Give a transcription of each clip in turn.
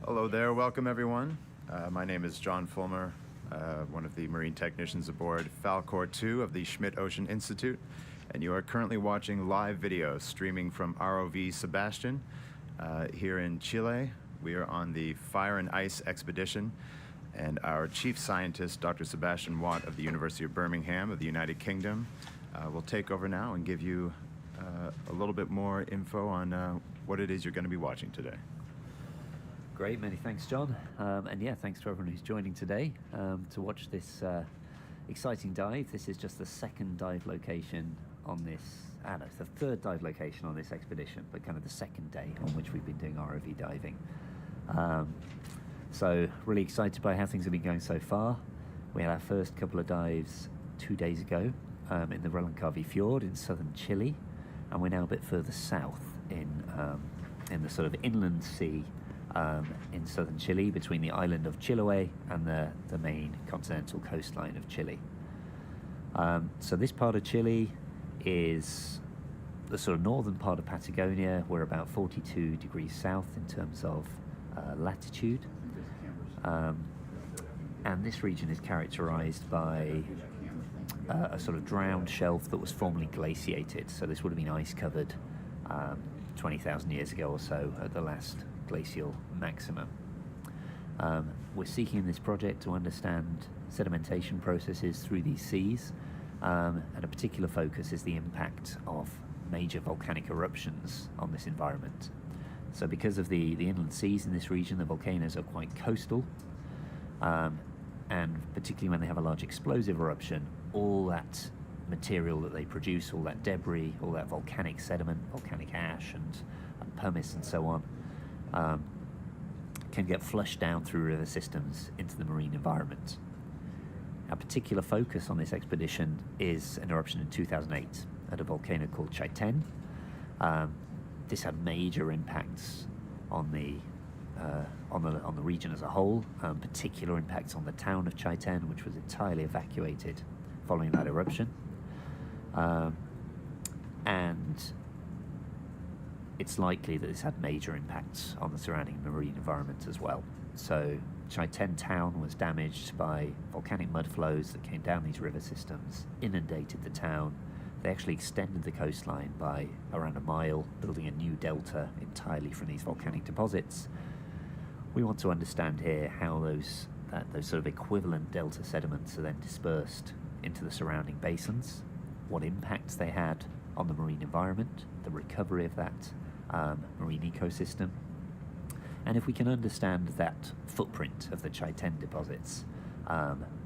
Hello there, welcome everyone. My name is John Fulmer, one of the marine technicians aboard Falcor 2 of the Schmidt Ocean Institute, and you are currently watching live video streaming from ROV Sebastian here in Chile. We are on the Fire and Ice expedition, and our chief scientist, Dr. Sebastian Watt of the University of Birmingham of the United Kingdom, will take over now and give you a little bit more info on what it is you're going to be watching today. Great, many thanks, John. And yeah, thanks to everyone who's joining today to watch this exciting dive. This is just the second dive location on this, it's the third dive location on this expedition, but kind of the second day on which we've been doing ROV diving. So really excited by how things have been going so far. We had our first couple of dives 2 days ago in the Reloncaví Fjord in southern Chile, and we're now a bit further south in the sort of inland sea in southern Chile, between the island of Chiloé and the main continental coastline of Chile. So this part of Chile is the sort of northern part of Patagonia. We're about 42 degrees south in terms of latitude. And this region is characterized by a sort of drowned shelf that was formerly glaciated. So this would have been ice covered 20,000 years ago or so at the last glacial maximum. We're seeking in this project to understand sedimentation processes through these seas, and a particular focus is the impact of major volcanic eruptions on this environment. So because of the inland seas in this region, the volcanoes are quite coastal, and particularly when they have a large explosive eruption, all that material that they produce, all that debris, all that volcanic sediment, volcanic ash and pumice and so on, can get flushed down through river systems into the marine environment. Our particular focus on this expedition is an eruption in 2008 at a volcano called Chaiten. This had major impacts on the region as a whole, particular impacts on the town of Chaiten, which was entirely evacuated following that eruption. And it's likely that this had major impacts on the surrounding marine environment as well. So Chaiten town was damaged by volcanic mud flows that came down these river systems, inundated the town. They actually extended the coastline by around a mile, building a new delta entirely from these volcanic deposits. We want to understand here how those sort of equivalent delta sediments are then dispersed into the surrounding basins, what impacts they had on the marine environment, the recovery of that marine ecosystem, and if we can understand that footprint of the Chaiten deposits,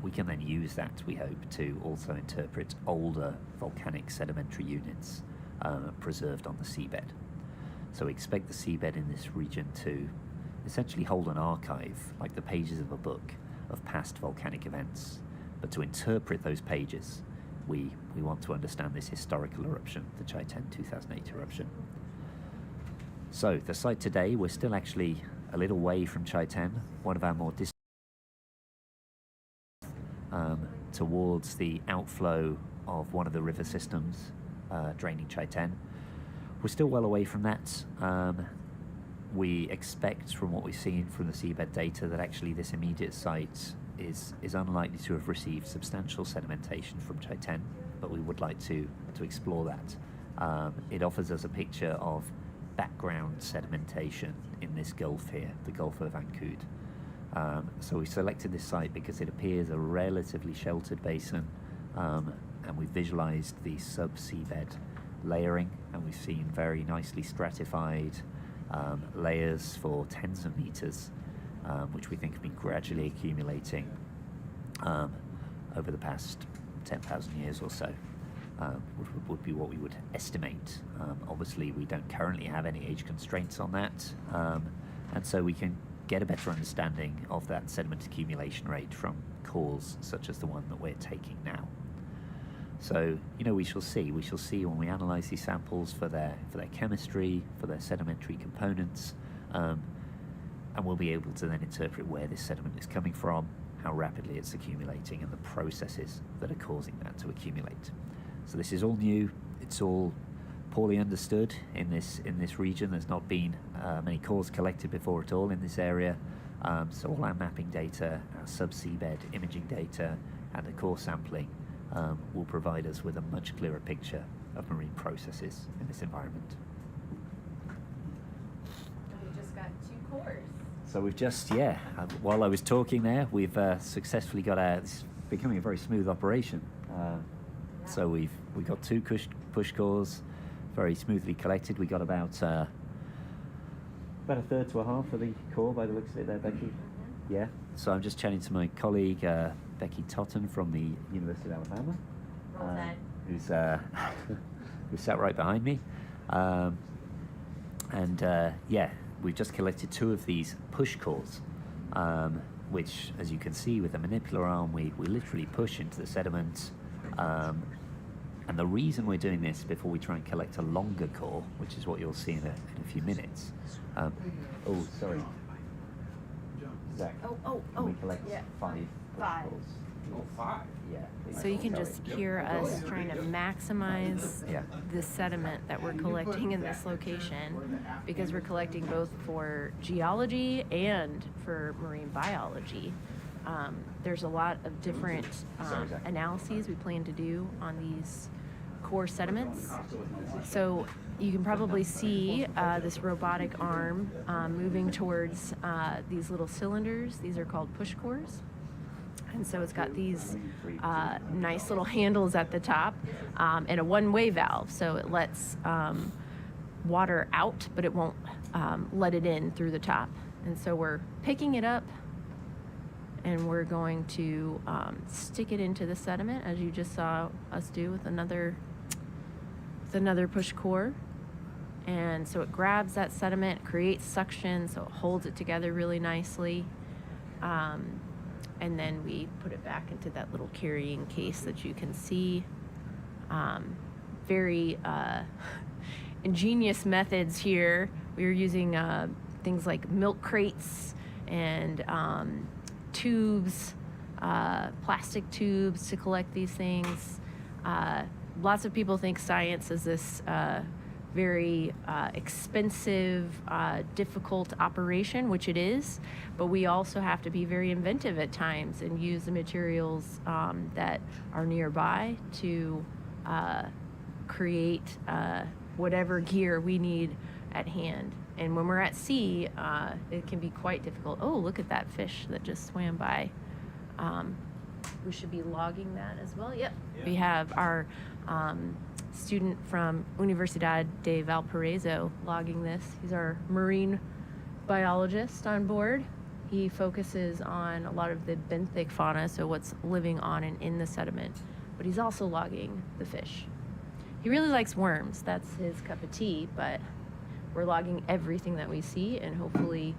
we can then use that, we hope, to also interpret older volcanic sedimentary units preserved on the seabed. So we expect the seabed in this region to essentially hold an archive, like the pages of a book, of past volcanic events. But to interpret those pages, we want to understand this historical eruption, the Chaiten 2008 eruption. So the site today, we're still actually a little way from Chaiten, one of our more distant towards the outflow of one of the river systems draining Chaiten. We're still well away from that. We expect, from what we've seen from the seabed data, that actually this immediate site is unlikely to have received substantial sedimentation from Chaiten, but we would like to explore that. It offers us a picture of background sedimentation in this gulf here, the Gulf of Ancud. So we selected this site because it appears a relatively sheltered basin, and we've visualized the sub-seabed layering, and we've seen very nicely stratified layers for tens of meters, which we think have been gradually accumulating over the past 10,000 years or so, which would be what we would estimate. Obviously, we don't currently have any age constraints on that, and so we can get a better understanding of that sediment accumulation rate from cores such as the one that we're taking now. So, we shall see when we analyze these samples for their chemistry, for their sedimentary components, and we'll be able to then interpret where this sediment is coming from, how rapidly it's accumulating, and the processes that are causing that to accumulate. So this is all new, it's all poorly understood in this region. There's not been many cores collected before at all in this area. So all our mapping data, our subseabed imaging data, and the core sampling will provide us with a much clearer picture of marine processes in this environment. We just got 2 cores. So we've just, while I was talking there, we've successfully got it's becoming a very smooth operation. So we got 2 push cores, very smoothly collected. We got about a third to a half of the core by the looks of it there, Becky. Yeah. So I'm just chatting to my colleague Becky Totten from the University of Alabama, who's sat right behind me, we've just collected 2 of these push cores, which, as you can see, with the manipular arm, we literally push into the sediment. And the reason we're doing this before we try and collect a longer core, which is what you'll see in a few minutes. Sorry. Zach. Can we collect 5 push cores? Oh, 5. Yeah. So you can just hear us trying to maximize the sediment that we're collecting in this location, because we're collecting both for geology and for marine biology. There's a lot of different analyses we plan to do on these core sediments. So you can probably see this robotic arm moving towards these little cylinders. These are called push cores. And so it's got these nice little handles at the top and a one-way valve. So it lets water out, but it won't let it in through the top. And so we're picking it up, and we're going to stick it into the sediment, as you just saw us do with another push core. And so it grabs that sediment, creates suction, so it holds it together really nicely. And then we put it back into that little carrying case that you can see. Very ingenious methods here. We were using things like milk crates and tubes, plastic tubes to collect these things. Lots of people think science is this very expensive, difficult operation, which it is, but we also have to be very inventive at times and use the materials that are nearby to create whatever gear we need at hand. And when we're at sea, it can be quite difficult. Oh, look at that fish that just swam by. We should be logging that as well. Yep. Yeah. We have our student from Universidad de Valparaiso logging this. He's our marine biologist on board. He focuses on a lot of the benthic fauna, so what's living on and in the sediment, but he's also logging the fish. He really likes worms. That's his cup of tea, but we're logging everything that we see, and hopefully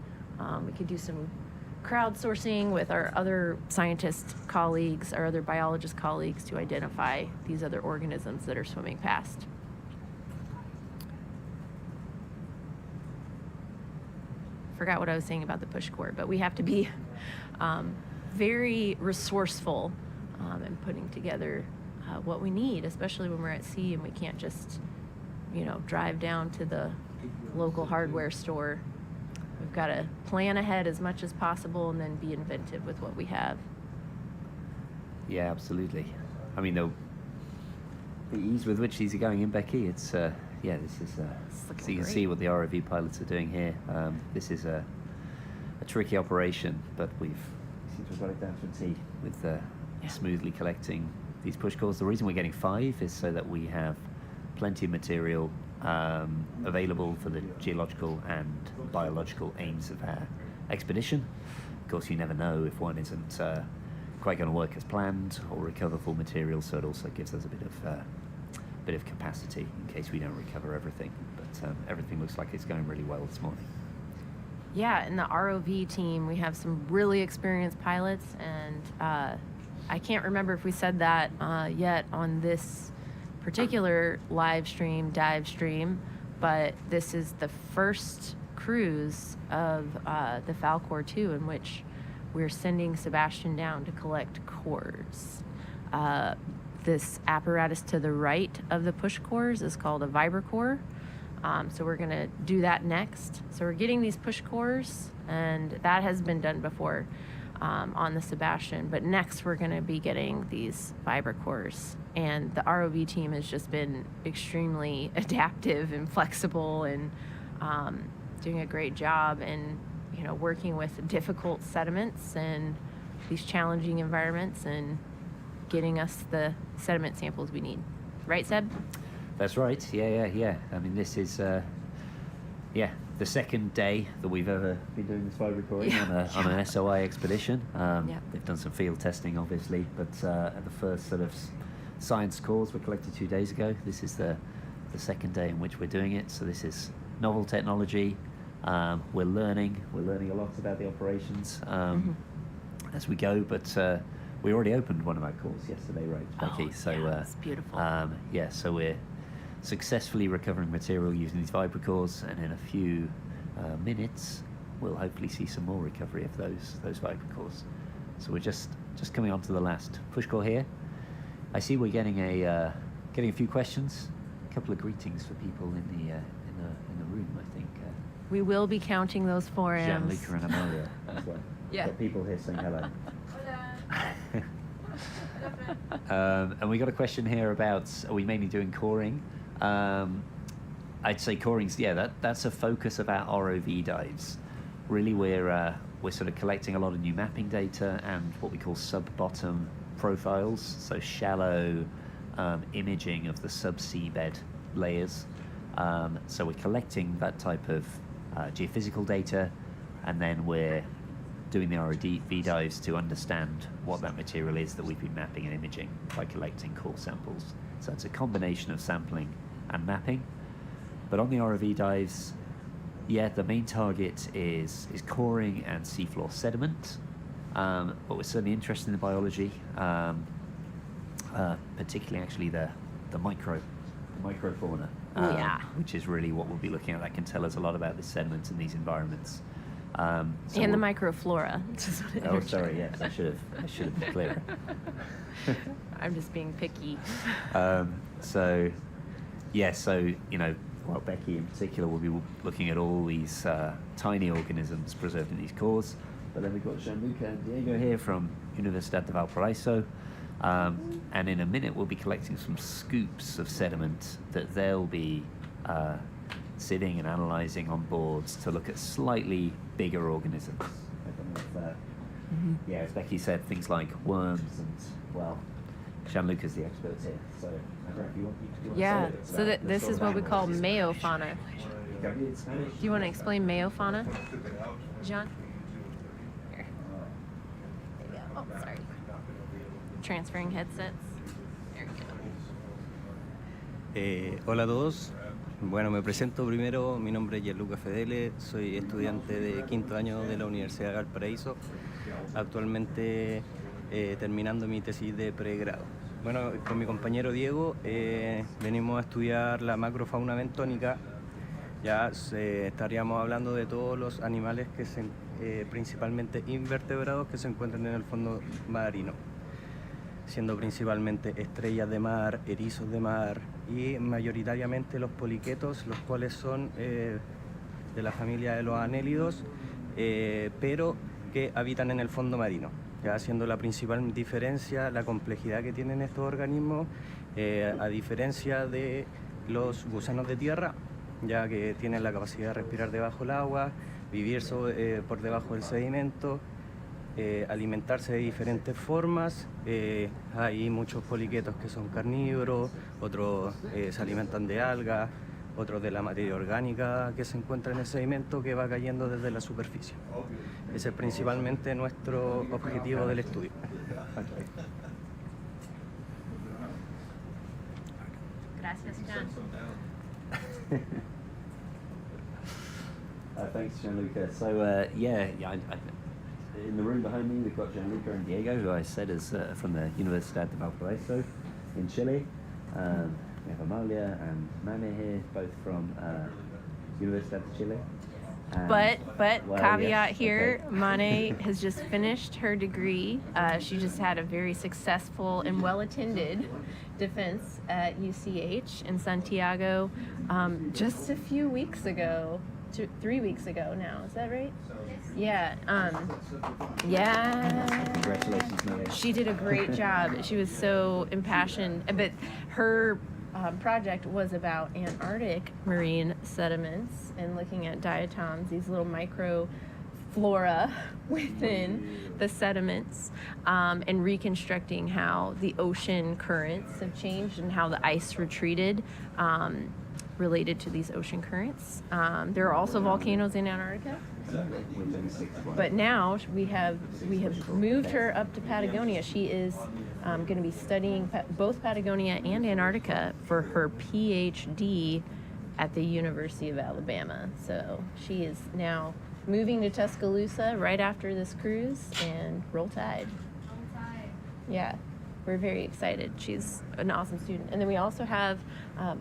we can do some crowdsourcing with our other scientist colleagues, our other biologist colleagues, to identify these other organisms that are swimming past. Forgot what I was saying about the push core, but we have to be very resourceful in putting together what we need, especially when we're at sea and we can't just, drive down to the local hardware store. We've got to plan ahead as much as possible and then be inventive with what we have. Yeah, absolutely. I mean, the ease with which these are going in, Becky, it's, this is, so you can see what the ROV pilots are doing here. This is a tricky operation, but we've got it down to a T with smoothly collecting these push cores. The reason we're getting 5 is so that we have plenty of material available for the geological and biological aims of our expedition. Of course, you never know if one isn't quite going to work as planned or recover full material, so it also gives us a bit of capacity in case we don't recover everything. But everything looks like it's going really well this morning. Yeah, in the ROV team, we have some really experienced pilots, and I can't remember if we said that yet on this particular live stream, dive stream, but this is the first cruise of the Falcor 2 in which we're sending Sebastian down to collect cores. this apparatus to the right of the push cores is called a vibrocore. So we're going to do that next. So we're getting these push cores, and that has been done before on the Sebastian. But next we're going to be getting these vibrocores. And the ROV team has just been extremely adaptive and flexible and doing a great job and, you know, working with difficult sediments and these challenging environments and getting us the sediment samples we need. Right, Seb? That's right. Yeah. I mean, this is, the second day that we've ever been doing this vibe recording on an SOI expedition. They've done some field testing, obviously, but at the first sort of science calls were collected 2 days ago. This is the second day in which we're doing it. So this is novel technology. We're learning a lot about the operations as we go, but we already opened one of our calls yesterday, right, Becky? It's beautiful. So we're successfully recovering material using these vibrocores, and in a few minutes we'll hopefully see some more recovery of those vibrocores. So we're just coming on to the last push core here. I see we're getting a few questions, a couple of greetings for people in the room, I think. We will be counting those 4Ms. Gianluca and Amalia as well. Yeah. Got people here saying hello. And we got a question here about, are we mainly doing coring? I'd say coring's, that's a focus of our ROV dives. Really, we're sort of collecting a lot of new mapping data and what we call sub-bottom profiles, so shallow imaging of the subsea bed layers. So we're collecting that type of geophysical data, and then we're doing the ROV dives to understand what that material is that we've been mapping and imaging by collecting core samples. So it's a combination of sampling and mapping. But on the ROV dives, the main target is coring and seafloor sediment. But we're certainly interested in the biology, particularly actually the microfauna, which is really what we'll be looking at. That can tell us a lot about the sediments in these environments. And the microflora. Oh, sorry. Yes, I should have been clearer. I'm just being picky. So Becky in particular will be looking at all these tiny organisms preserved in these cores. But then we've got Gianluca and Diego here from Universidad de Valparaiso. And in a minute, we'll be collecting some scoops of sediment that they'll be sitting and analysing on boards to look at slightly bigger organisms. As Becky said, things like worms and, Gianluca's the expert here. So, I don't know if you want to say this is what we call meiofauna. Do you want to explain meiofauna, Jean? Here. There you go. Oh, sorry. Transferring headsets. There we go. Hola a todos. Bueno, me presento primero. Mi nombre es Gianluca Fedele. Soy estudiante de quinto año de la Universidad de Valparaíso. Actualmente terminando mi tesis de pregrado. Bueno, con mi compañero Diego venimos a estudiar la macrofauna bentónica. Ya estaríamos hablando de todos los animales que principalmente invertebrados que se encuentran en el fondo marino, siendo principalmente estrellas de mar, erizos de mar y mayoritariamente los poliquetos, los cuales son de la familia de los anélidos, pero que habitan en el fondo marino, ya siendo la principal diferencia la complejidad que tienen estos organismos, a diferencia de los gusanos de tierra, ya que tienen la capacidad de respirar debajo del agua, vivir por debajo del sedimento, alimentarse de diferentes formas. Hay muchos poliquetos que son carnívoros, otros se alimentan de algas, otros de la materia orgánica que se encuentra en el sedimento que va cayendo desde la superficie. Ese es principalmente nuestro objetivo del estudio. Gracias, Jan. Thanks, Gianluca. So, in the room behind me, we've got Gianluca and Diego, who I said is from the Universidad de Valparaiso in Chile. We have Amalia and Mane here, both from Universidad de Chile. But Well, caveat yes, here, okay. Mane has just finished her degree. She just had a very successful and well-attended defense at UCH in Santiago just a few weeks ago. 3 weeks ago now. Is that right? Yeah. Yeah. Congratulations, Mane. She did a great job. She was so impassioned. But her project was about Antarctic marine sediments and looking at diatoms, these little microflora within the sediments, and reconstructing how the ocean currents have changed and how the ice retreated related to these ocean currents. There are also volcanoes in Antarctica. But now we have moved her up to Patagonia. She is going to be studying both Patagonia and Antarctica for her PhD at the University of Alabama. So she is now moving to Tuscaloosa right after this cruise, and roll tide. Yeah, we're very excited. She's an awesome student. And then we also have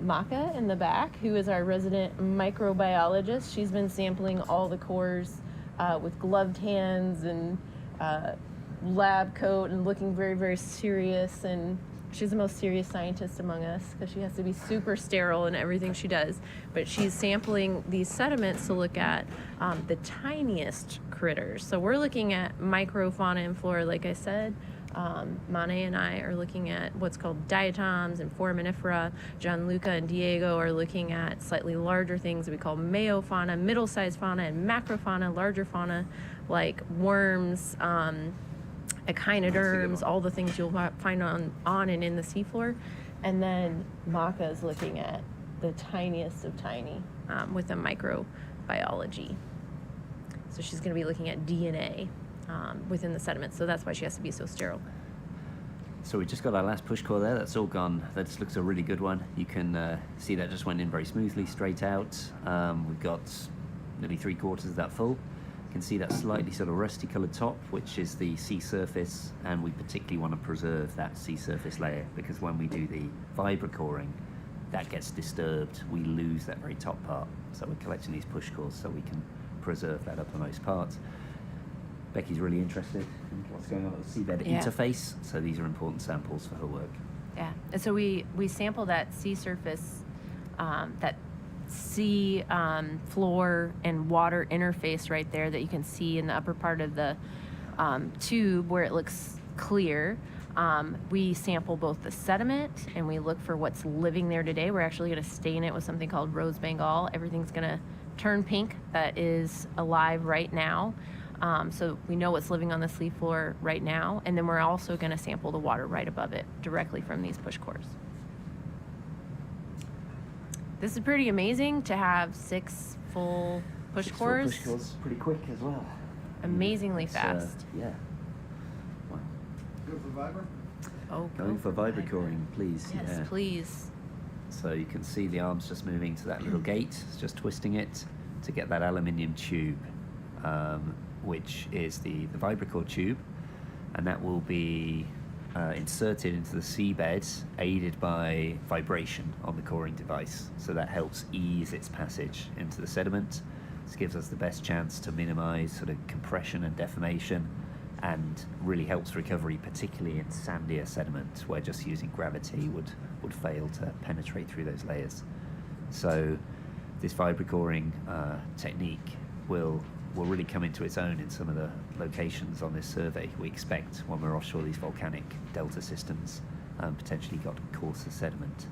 Maka in the back, who is our resident microbiologist. She's been sampling all the cores with gloved hands and lab coat and looking very, very serious. And she's the most serious scientist among us because she has to be super sterile in everything she does. But she's sampling these sediments to look at the tiniest critters. So we're looking at microfauna and flora, like I said. Mane and I are looking at what's called diatoms and foraminifera. Gianluca and Diego are looking at slightly larger things that we call meiofauna, middle-sized fauna, and macrofauna, larger fauna like worms, echinoderms, all the things you'll find on and in the seafloor. And then Maka is looking at the tiniest of tiny with a microbiology. So she's going to be looking at DNA within the sediments, so that's why she has to be so sterile. So we just got our last push core there. That's all gone. That just looks a really good one. You can see that just went in very smoothly, straight out. We've got nearly 3/4 of that full. You can see that slightly sort of rusty coloured top, which is the sea surface, and we particularly want to preserve that sea surface layer because when we do the vibrocoring, that gets disturbed. We lose that very top part. So we're collecting these push cores so we can preserve that uppermost part. Becky's really interested in what's going on at the seabed interface, so these are important samples for her work. Yeah, and so we sample that sea surface, that sea floor and water interface right there that you can see in the upper part of the tube where it looks clear. We sample both the sediment and we look for what's living there today. We're actually going to stain it with something called rose bengal. Everything's going to turn pink that is alive right now. So we know what's living on the sea floor right now, and then we're also going to sample the water right above it directly from these push cores. This is pretty amazing to have 6 full push cores. Push cores pretty quick as well. Amazingly fast. Yeah. Wow. Go for Viber? Oh, Going for vibrocoring, please. Yes, yeah. please. So you can see the arms just moving to that little gate. It's just twisting it to get that aluminium tube, which is the vibrocore tube, and that will be inserted into the seabed, aided by vibration on the coring device. So that helps ease its passage into the sediment. This gives us the best chance to minimize sort of compression and deformation, and really helps recovery, particularly in sandier sediment, where just using gravity would fail to penetrate through those layers. So this vibrocoring technique will really come into its own in some of the locations on this survey. We expect when we're offshore these volcanic delta systems, potentially got coarser sediment.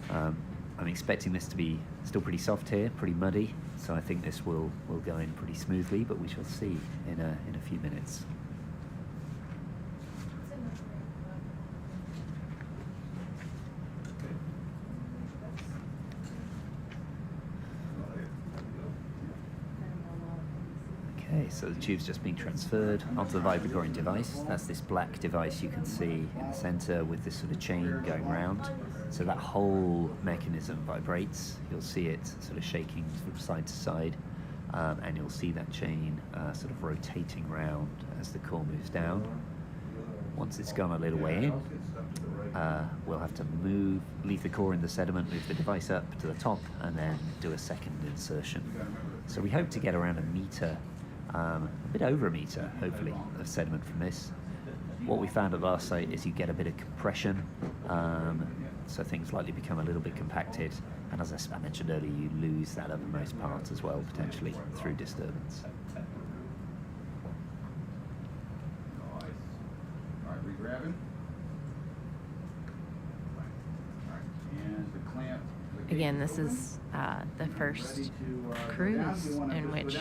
I'm expecting this to be still pretty soft here, pretty muddy, so I think this will go in pretty smoothly, but we shall see in a few minutes. Okay, so the tube's just been transferred onto the vibrocoring device. That's this black device you can see in the center with this sort of chain going round. So that whole mechanism vibrates. You'll see it sort of shaking from side to side, and you'll see that chain sort of rotating round as the core moves down. Once it's gone a little way in, we'll have to leave the core in the sediment, move the device up to the top, and then do a second insertion. So we hope to get around a meter, a bit over a meter, hopefully, of sediment from this. What we found at last site is you get a bit of compression, so things likely become a little bit compacted, and as I mentioned earlier, you lose that uppermost part as well, potentially, through disturbance. Alright, regrabbing. And the clamp. Again, this is the first cruise in which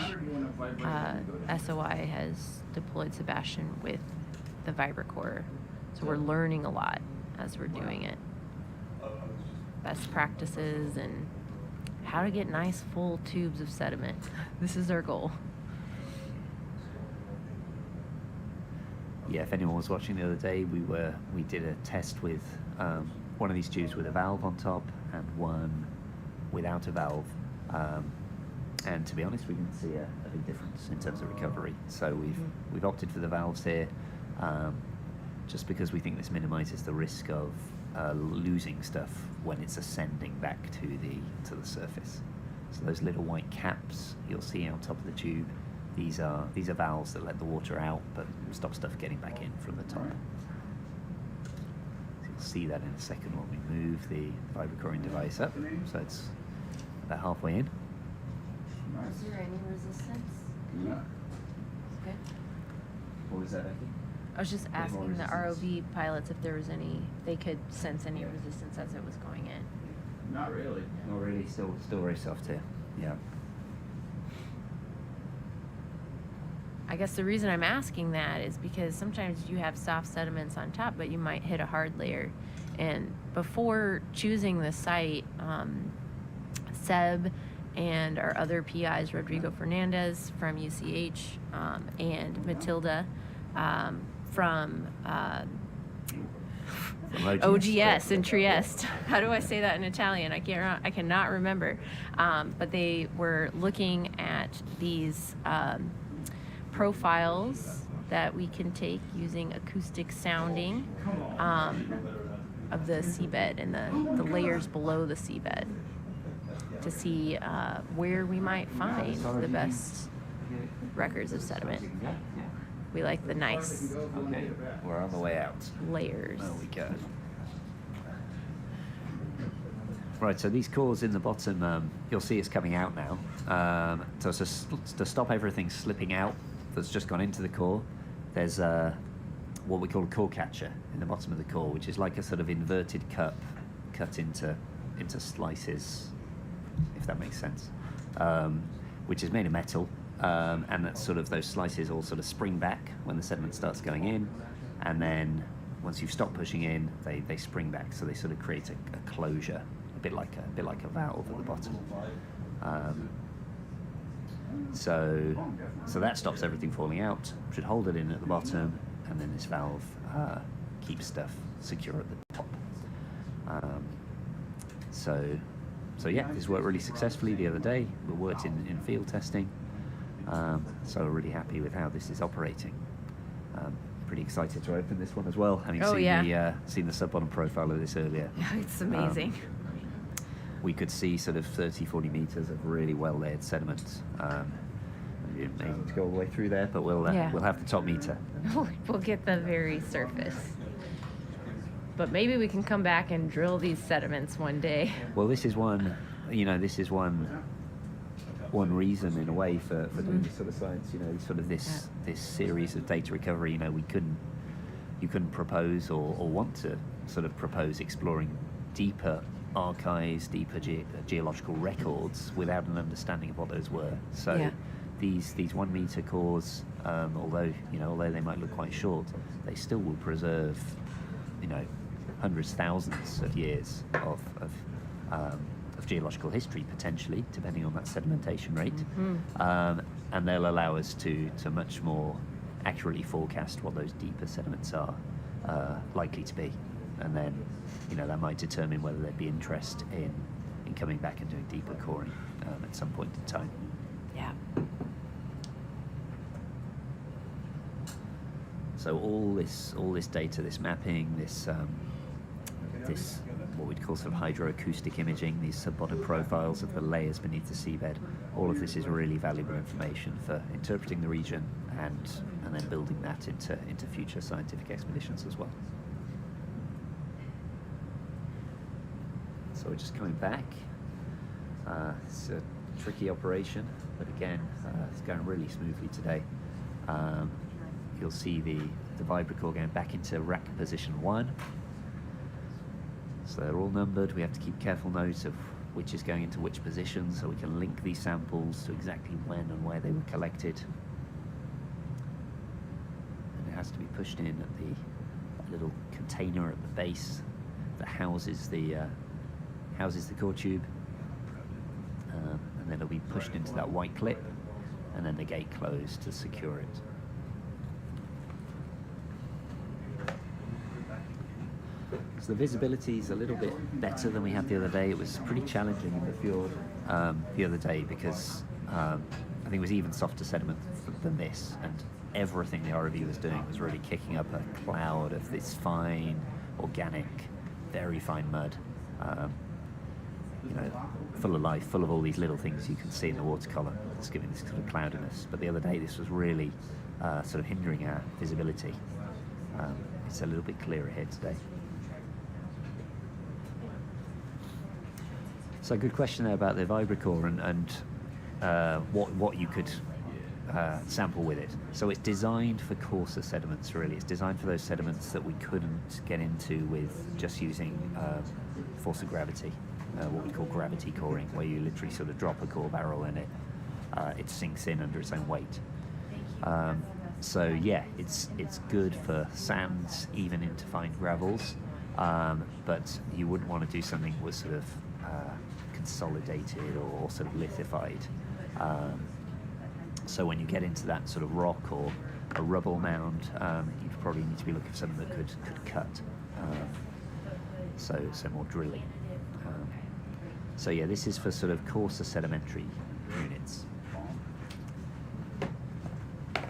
SOI has deployed Sebastian with the vibrocore. So we're learning a lot as we're doing it. Best practices and how to get nice full tubes of sediment. This is our goal. Yeah, if anyone was watching the other day, we did a test with one of these tubes with a valve on top and one without a valve. And to be honest, we didn't see a big difference in terms of recovery. So we've opted for the valves here, just because we think this minimises the risk of losing stuff when it's ascending back to the surface. So those little white caps you'll see on top of the tube, these are valves that let the water out but stop stuff getting back in from the top. So you'll see that in a second when we move the vibrocoring device up. So it's about halfway in. Is there any resistance? Yeah. Okay. What was that, Becky? I was just asking the ROV pilots if there was they could sense any resistance as it was going in. Not really. Not really, still very soft here. Yeah. I guess the reason I'm asking that is because sometimes you have soft sediments on top, but you might hit a hard layer. And before choosing the site, Seb and our other PIs, Rodrigo Fernandez from UCH, and Matilda from OGS in Trieste. How do I say that in Italian? I cannot remember. But they were looking at these profiles that we can take using acoustic sounding of the seabed and the layers below the seabed to see where we might find the best records of sediment. We like the nice Okay, we're on the way out. layers. There we go. Right, so these cores in the bottom, you'll see it's coming out now. So to stop everything slipping out that's just gone into the core, there's what we call a core catcher in the bottom of the core, which is like a sort of inverted cup cut into slices, if that makes sense, which is made of metal. And that sort of those slices all sort of spring back when the sediment starts going in, and then once you've stopped pushing in, they spring back. So they sort of create a closure, a bit like a valve at the bottom. So that stops everything falling out. Should hold it in at the bottom, and then this valve keeps stuff secure at the top. So yeah, this worked really successfully the other day. We worked in field testing. So we're really happy with how this is operating. Pretty excited to open this one as well, having seen the sub-bottom profile of this earlier. It's amazing. We could see sort of 30-40 meters of really well-layered sediment. Maybe amazing to go all the way through there, but we'll have the top meter. We'll get the very surface. But maybe we can come back and drill these sediments one day. Well, this is one reason in a way for doing this sort of science, sort of this series of data recovery. You couldn't propose or want to sort of propose exploring deeper archives, deeper geological records without an understanding of what those were. So these 1 meter cores, although they might look quite short, they still will preserve hundreds, thousands of years of geological history, potentially, depending on that sedimentation rate. And they'll allow us to much more accurately forecast what those deeper sediments are likely to be. And then, that might determine whether there'd be interest in coming back and doing deeper coring at some point in time. Yeah. So all this data, this mapping, this what we'd call sort of hydroacoustic imaging, these sub-bottom profiles of the layers beneath the seabed. All of this is really valuable information for interpreting the region and then building that into future scientific expeditions as well. So we're just coming back. It's a tricky operation, but again, it's going really smoothly today. You'll see the vibracore going back into rack position 1. So they're all numbered. We have to keep careful note of which is going into which position so we can link these samples to exactly when and where they were collected. And it has to be pushed in at that little container at the base that houses the core tube. And then it'll be pushed into that white clip and then the gate closed to secure it. So the visibility is a little bit better than we had the other day. It was pretty challenging in the fjord the other day because I think it was even softer sediment than this, and everything the ROV was doing was really kicking up a cloud of this fine, organic, very fine mud. You know, full of life, full of all these little things you can see in the water column. It's giving this sort of cloudiness. But the other day, this was really sort of hindering our visibility. It's a little bit clearer here today. So good question there about the vibracore and what you could sample with it. So it's designed for coarser sediments, really. It's designed for those sediments that we couldn't get into with just using force of gravity. What we call gravity coring, where you literally sort of drop a core barrel in it, it sinks in under its own weight. So yeah, it's good for sands, even into fine gravels, but you wouldn't want to do something that was sort of consolidated or sort of lithified. So when you get into that sort of rock or a rubble mound, you'd probably need to be looking for something that could cut. So more drilling. So yeah, this is for sort of coarser sedimentary units.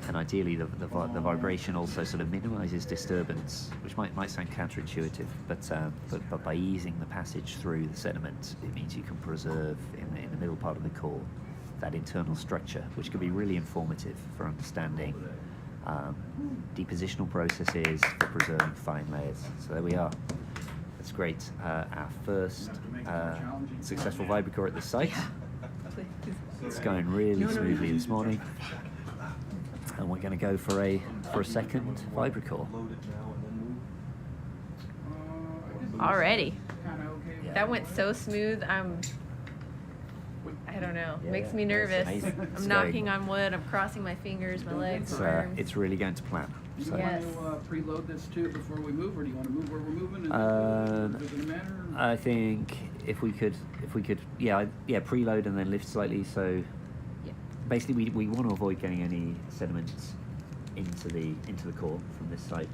And ideally the vibration also sort of minimizes disturbance, which might sound counterintuitive, but by easing the passage through the sediment, it means you can preserve in the middle part of the core that internal structure, which can be really informative for understanding depositional processes, for preserving fine layers. So there we are. That's great. Our first successful vibracore at the site. It's going really smoothly this morning, and we're going to go for a second vibracore. Already. Yeah. That went so smooth. I don't know. Yeah, Makes me it's nervous. amazing. I'm It's knocking on wood. I'm crossing my fingers, my legs, my arms. It's really going to plan. Do you So, Yes. want to preload this too before we move, or do you want to move where we're moving? Does it matter? I think if we could, preload and then lift slightly. So Yeah. basically, we want to avoid getting any sediments into the core from this site,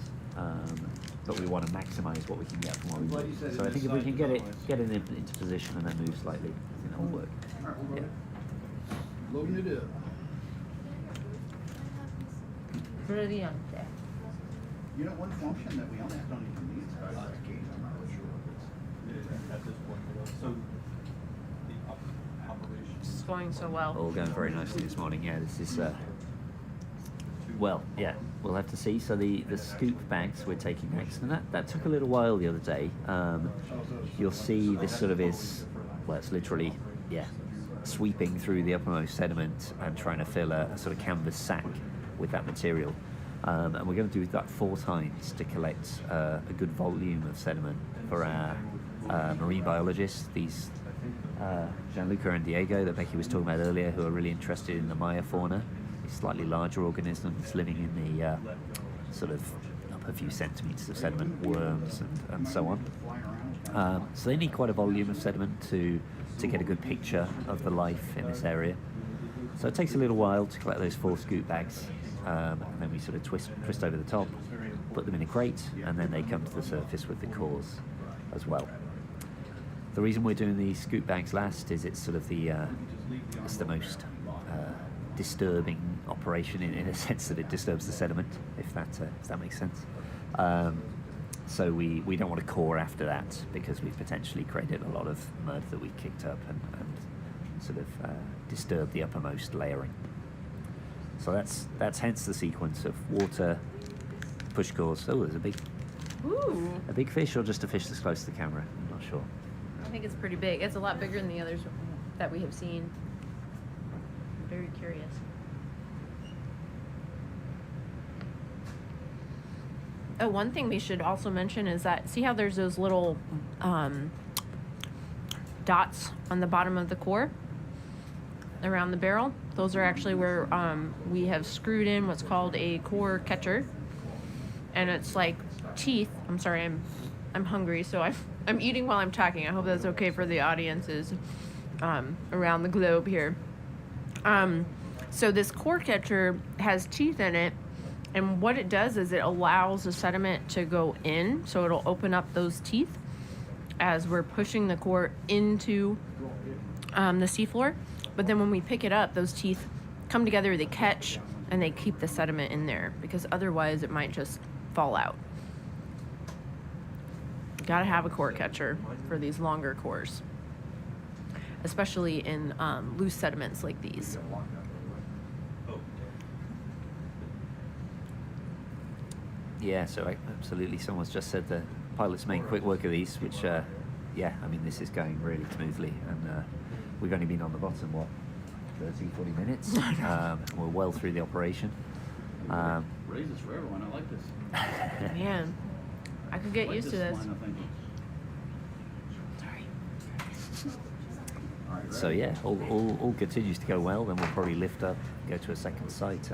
but we want to maximise what we can get from what we Well, you move. said So I in think this if we site can get it development. into position and then move slightly, I think that will work. All right, we'll Yeah. go. Loading it up. Brilliant. You know, one function that we almost don't even need is gauge. I'm not really sure what it's. At this point, so the operation. It's going so well. All going very nicely this morning. Yeah, this is. We'll have to see. So the scoop bags we're taking next, and that took a little while the other day. You'll see this sort of is, well, it's literally, sweeping through the uppermost sediment and trying to fill a sort of canvas sack with that material. And we're going to do that 4 times to collect a good volume of sediment for our marine biologists, these Gianluca and Diego that Becky was talking about earlier, who are really interested in the Maya fauna, these slightly larger organisms living in the sort of up a few centimetres of sediment, worms and so on. So they need quite a volume of sediment to get a good picture of the life in this area. So it takes a little while to collect those 4 scoop bags, and then we sort of twist over the top, put them in a crate, and then they come to the surface with the cores as well. The reason we're doing these scoop bags last is it's sort of it's the most disturbing operation in a sense that it disturbs the sediment, if that makes sense. So we don't want to core after that because we've potentially created a lot of mud that we kicked up and sort of disturbed the uppermost layering. So that's hence the sequence of water, push cores. Oh, there's a big fish, or just a fish that's close to the camera. I'm not sure. I think it's pretty big. It's a lot bigger than the others that we have seen. I'm very curious. Oh, one thing we should also mention is that, see how there's those little dots on the bottom of the core around the barrel? Those are actually where we have screwed in what's called a core catcher. And it's like teeth. I'm sorry, I'm hungry, so I'm eating while I'm talking. I hope that's okay for the audiences around the globe here. So this core catcher has teeth in it, and what it does is it allows the sediment to go in, so it'll open up those teeth as we're pushing the core into the seafloor. But then when we pick it up, those teeth come together, they catch, and they keep the sediment in there, because otherwise it might just fall out. Gotta have a core catcher for these longer cores, especially in loose sediments like these. Yeah, so absolutely. Someone's just said the pilots made quick work of these, which, yeah, I mean, this is going really smoothly. And we've only been on the bottom, 30, 40 minutes. We're well through the operation. Raise this for everyone. I like this. Man, I could get used to this. So yeah, all continues to go well. Then we'll probably lift up, go to a second site,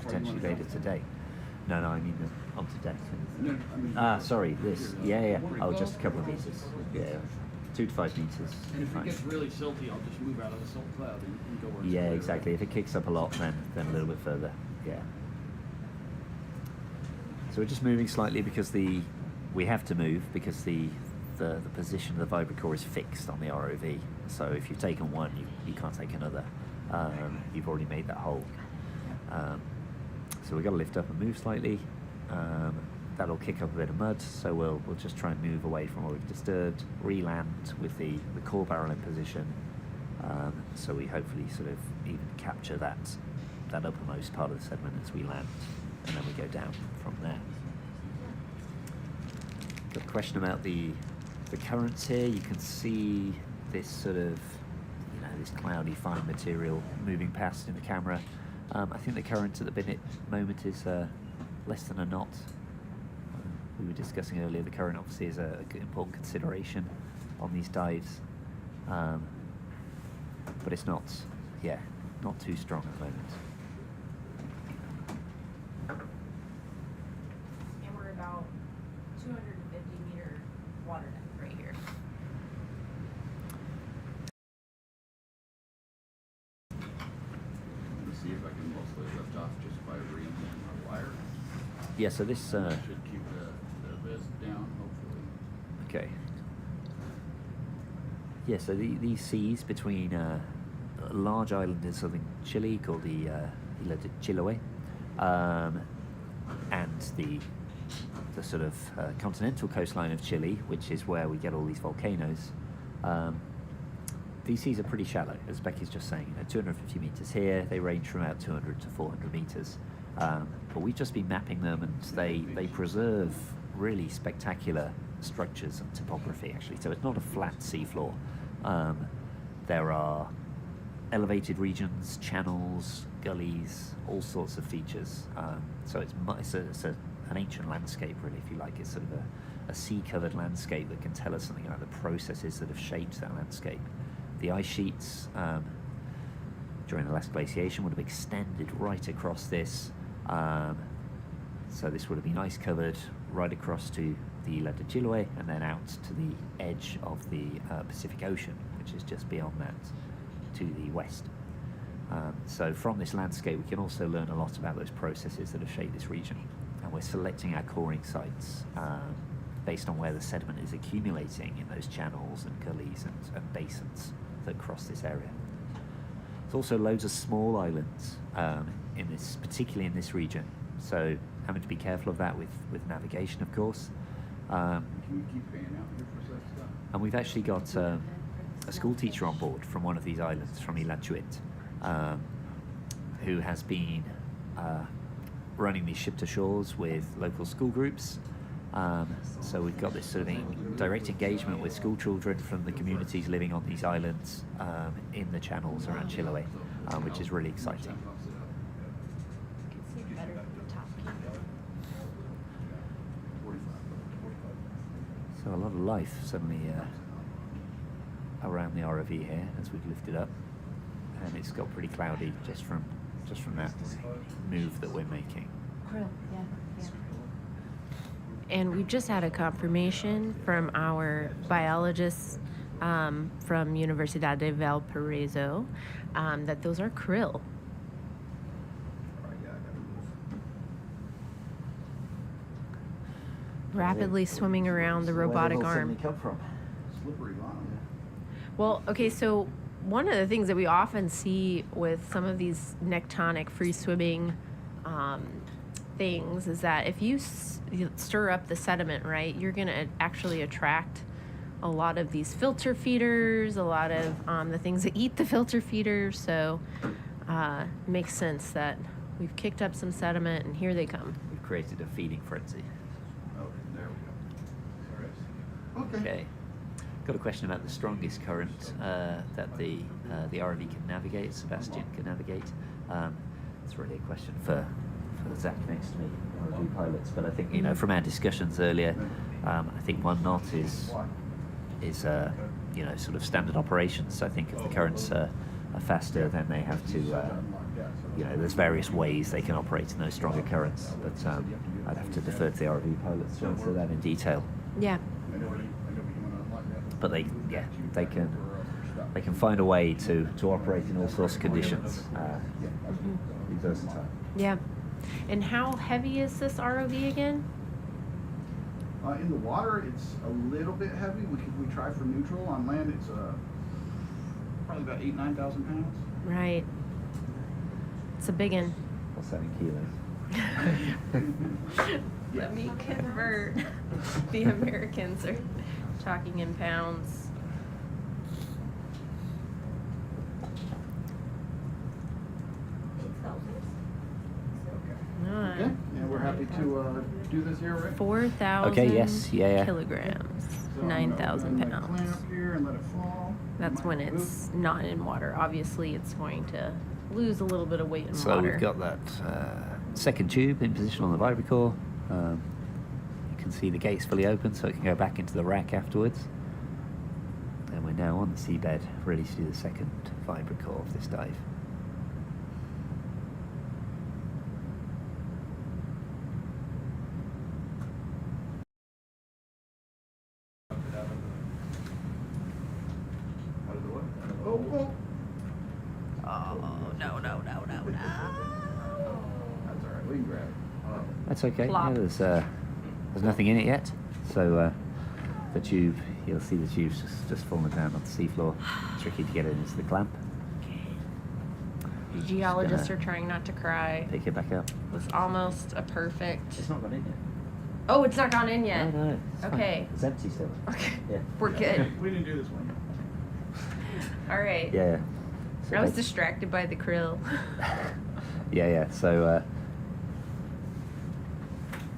potentially later today. No, I mean onto deck. Sorry, this. Yeah. Oh, just a couple of meters. Yeah, 2 to 5 meters. And if it gets really silty, I'll just move out of the silt cloud and go where it's Yeah, clear. exactly. If it kicks up a lot, then a little bit further. Yeah. So we're just moving slightly because we have to move because the position of the vibracore is fixed on the ROV. So if you've taken one, you can't take another. You've already made that hole. So we've got to lift up and move slightly. That'll kick up a bit of mud, so we'll just try and move away from what we've disturbed, re-land with the core barrel in position, so we hopefully sort of even capture that uppermost part of the sediment as we land, and then we go down from there. Got a question about the currents here. You can see this sort of, this cloudy fine material moving past in the camera. I think the current at the moment is less than a knot. We were discussing earlier, the current obviously is an important consideration on these dives, but it's not too strong at the moment. And we're about 250 meter water depth right here. Let me see if I can mostly lift off just by reinforcing my wire. Yeah, so this... Should keep the vis down, hopefully. Okay. Yeah, so these seas between a large island in southern Chile called the Isla de Chiloé, and the sort of continental coastline of Chile, which is where we get all these volcanoes. These seas are pretty shallow, as Becky's just saying. 250 meters here. They range from about 200 to 400 meters. But we've just been mapping them, and they preserve really spectacular structures and topography, actually. So it's not a flat seafloor. There are elevated regions, channels, gullies, all sorts of features. So it's an ancient landscape, really, if you like. It's sort of a sea-covered landscape that can tell us something about the processes that have shaped that landscape. The ice sheets during the last glaciation would have extended right across this. So this would have been ice covered right across to the Isla de Chiloé and then out to the edge of the Pacific Ocean, which is just beyond that to the west. So from this landscape we can also learn a lot about those processes that have shaped this region, and we're selecting our coring sites based on where the sediment is accumulating in those channels and gullies and basins that cross this area. There's also loads of small islands particularly in this region, so having to be careful of that with navigation, of course. Can you keep paying out here for such stuff? And we've actually got a school teacher on board from one of these islands, from Chaiten, who has been running these ship-to-shores with local school groups. So we've got this sort of direct engagement with school children from the communities living on these islands in the channels around Chiloé, which is really exciting. So a lot of life suddenly around the ROV here as we've lifted up, and it's got pretty cloudy just from that move that we're making. And we just had a confirmation from our biologists from Universidad de Valparaiso that those are krill. Rapidly swimming around the robotic arm. Slippery line. Well, okay, so one of the things that we often see with some of these nectonic free swimming things is that if you stir up the sediment, right, you're going to actually attract a lot of these filter feeders, a lot of the things that eat the filter feeders. So it makes sense that we've kicked up some sediment and here they come. We've created a feeding frenzy. Okay, there we go. Okay. Got a question about the strongest current that the ROV can navigate, Sebastian can navigate. It's really a question for Zach next to me, ROV pilots. But I think, you know, from our discussions earlier, I think 1 knot is you know, sort of standard operations. So I think if the currents are faster, then they have to, you know, there's various ways they can operate in those stronger currents. But I'd have to defer to the ROV pilots to answer that in detail. Yeah. But they can find a way to operate in all sorts of conditions. Be versatile. Yeah. And how heavy is this ROV again? In the water, it's a little bit heavy. We try for neutral. On land, it's probably about 8,000 to 9,000 pounds. Right. It's a big one. What's that in kilos? Let me convert. The Americans are talking in pounds. Okay, and we're happy to do this here, right? 4,000 Okay, yes, yeah. kilograms, So I'm 9,000 gonna pounds. clamp here and let it fall. That's when it's not in water. Obviously, it's going to lose a little bit of weight in So water. we've got that second tube in position on the vibracore. You can see the gates fully open, so it can go back into the rack afterwards. And we're now on the seabed, ready to do the second vibracore of this dive. Oh. Oh, no. That's all right. We can grab it. That's okay. Plop. Yeah, there's nothing in it yet. So the tube, you'll see the tube's just fallen down on the seafloor. Tricky to get it into the clamp. The geologists are trying not to cry. Pick it back up. It was almost a perfect. It's not gone in yet. Oh, it's not gone in yet. No. It's fine. Okay. It's empty still. Okay. Yeah. We're good. We didn't do this one. All right. Yeah. So I was they- distracted by the krill. Yeah. So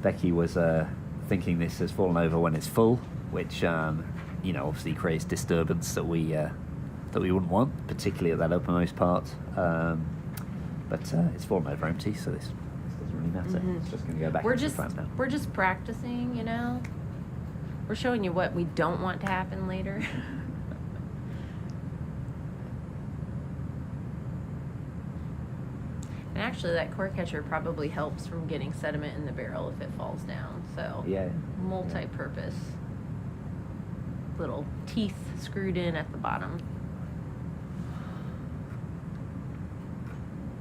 Becky was thinking this has fallen over when it's full, which you know, obviously creates disturbance that we wouldn't want, particularly at that uppermost part. But it's fallen over empty, so this doesn't really matter. Mhm. It's just going to go back We're into just the clamp now. we're just practicing, you know. We're showing you what we don't want to happen later. And actually, that core catcher probably helps from getting sediment in the barrel if it falls down. So Yeah. multi-purpose. Little teeth screwed in at the bottom.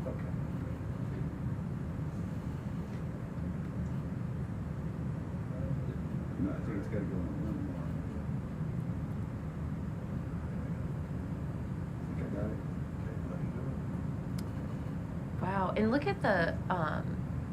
Okay. No, I think it's got to go in a little more. I think I got it. Okay, let me do it. Wow, and look at the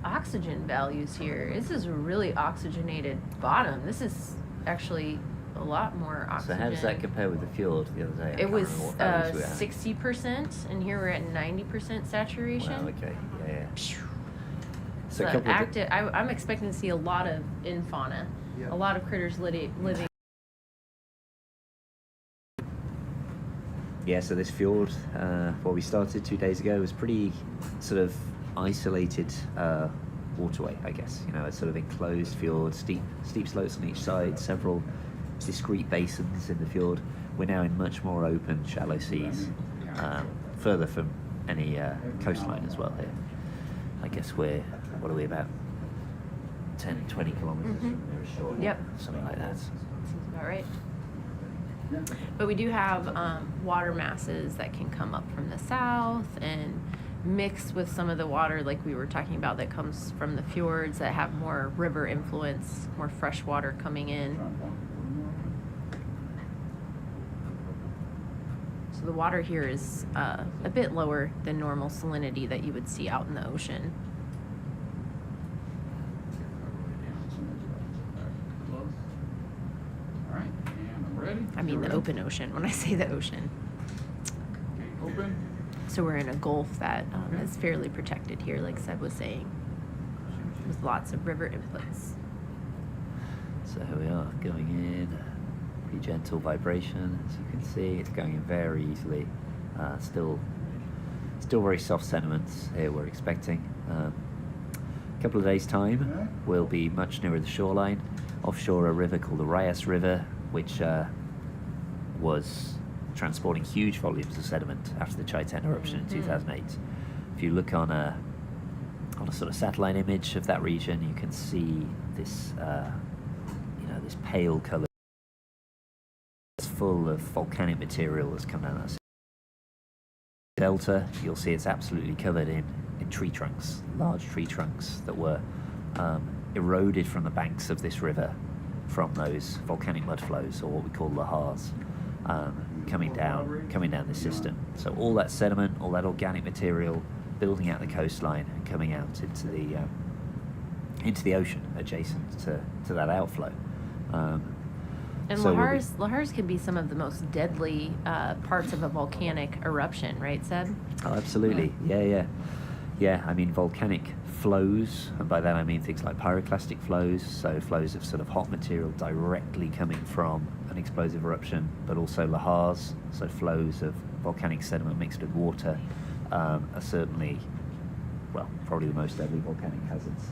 oxygen values here. This is a really oxygenated bottom. This is actually a lot more oxygen. So how does that compare with the fjord the other day? I It can't was remember what values we were having. 60%, and here we're at 90% saturation. Wow, okay, yeah. So So a couple of active. I'm expecting to see a lot of in fauna, Yeah. a lot of critters living. Yeah, so this fjord, where we started 2 days ago, was pretty sort of isolated waterway, I guess. You know, a sort of enclosed fjord, steep slopes on each side, several discrete basins in the fjord. We're now in much more open, shallow seas, further from any coastline as well here. I guess what are we, about 10, 20 kilometers from nearest shore? Yep. Something like that. Seems about right. But we do have water masses that can come up from the south and mix with some of the water, like we were talking about, that comes from the fjords that have more river influence, more fresh water coming in. So the water here is a bit lower than normal salinity that you would see out in the ocean. All right, and I'm ready. I mean the open ocean when I say the ocean. Okay, open. So we're in a gulf that is fairly protected here, like Seb was saying, with lots of river inputs. So here we are, going in, pretty gentle vibration, as you can see. It's going in very easily. Still very soft sediments here we're expecting. A couple of days' time, we'll be much nearer the shoreline, offshore a river called the Rayas River, which was transporting huge volumes of sediment after the Chaiten eruption in 2008. If you look on a sort of satellite image of that region, you can see this, this pale color. It's full of volcanic material that's come down that delta. You'll see it's absolutely covered in tree trunks, large tree trunks that were eroded from the banks of this river from those volcanic mud flows, or what we call lahars, coming down this system. So all that sediment, all that organic material building out the coastline and coming out into the ocean adjacent to that outflow. And so lahars can be some of the most deadly parts of a volcanic eruption, right, Seb? Oh, absolutely. Yeah. I mean, volcanic flows, and by that I mean things like pyroclastic flows, so flows of sort of hot material directly coming from an explosive eruption, but also lahars, so flows of volcanic sediment mixed with water, are certainly, well, probably the most deadly volcanic hazards.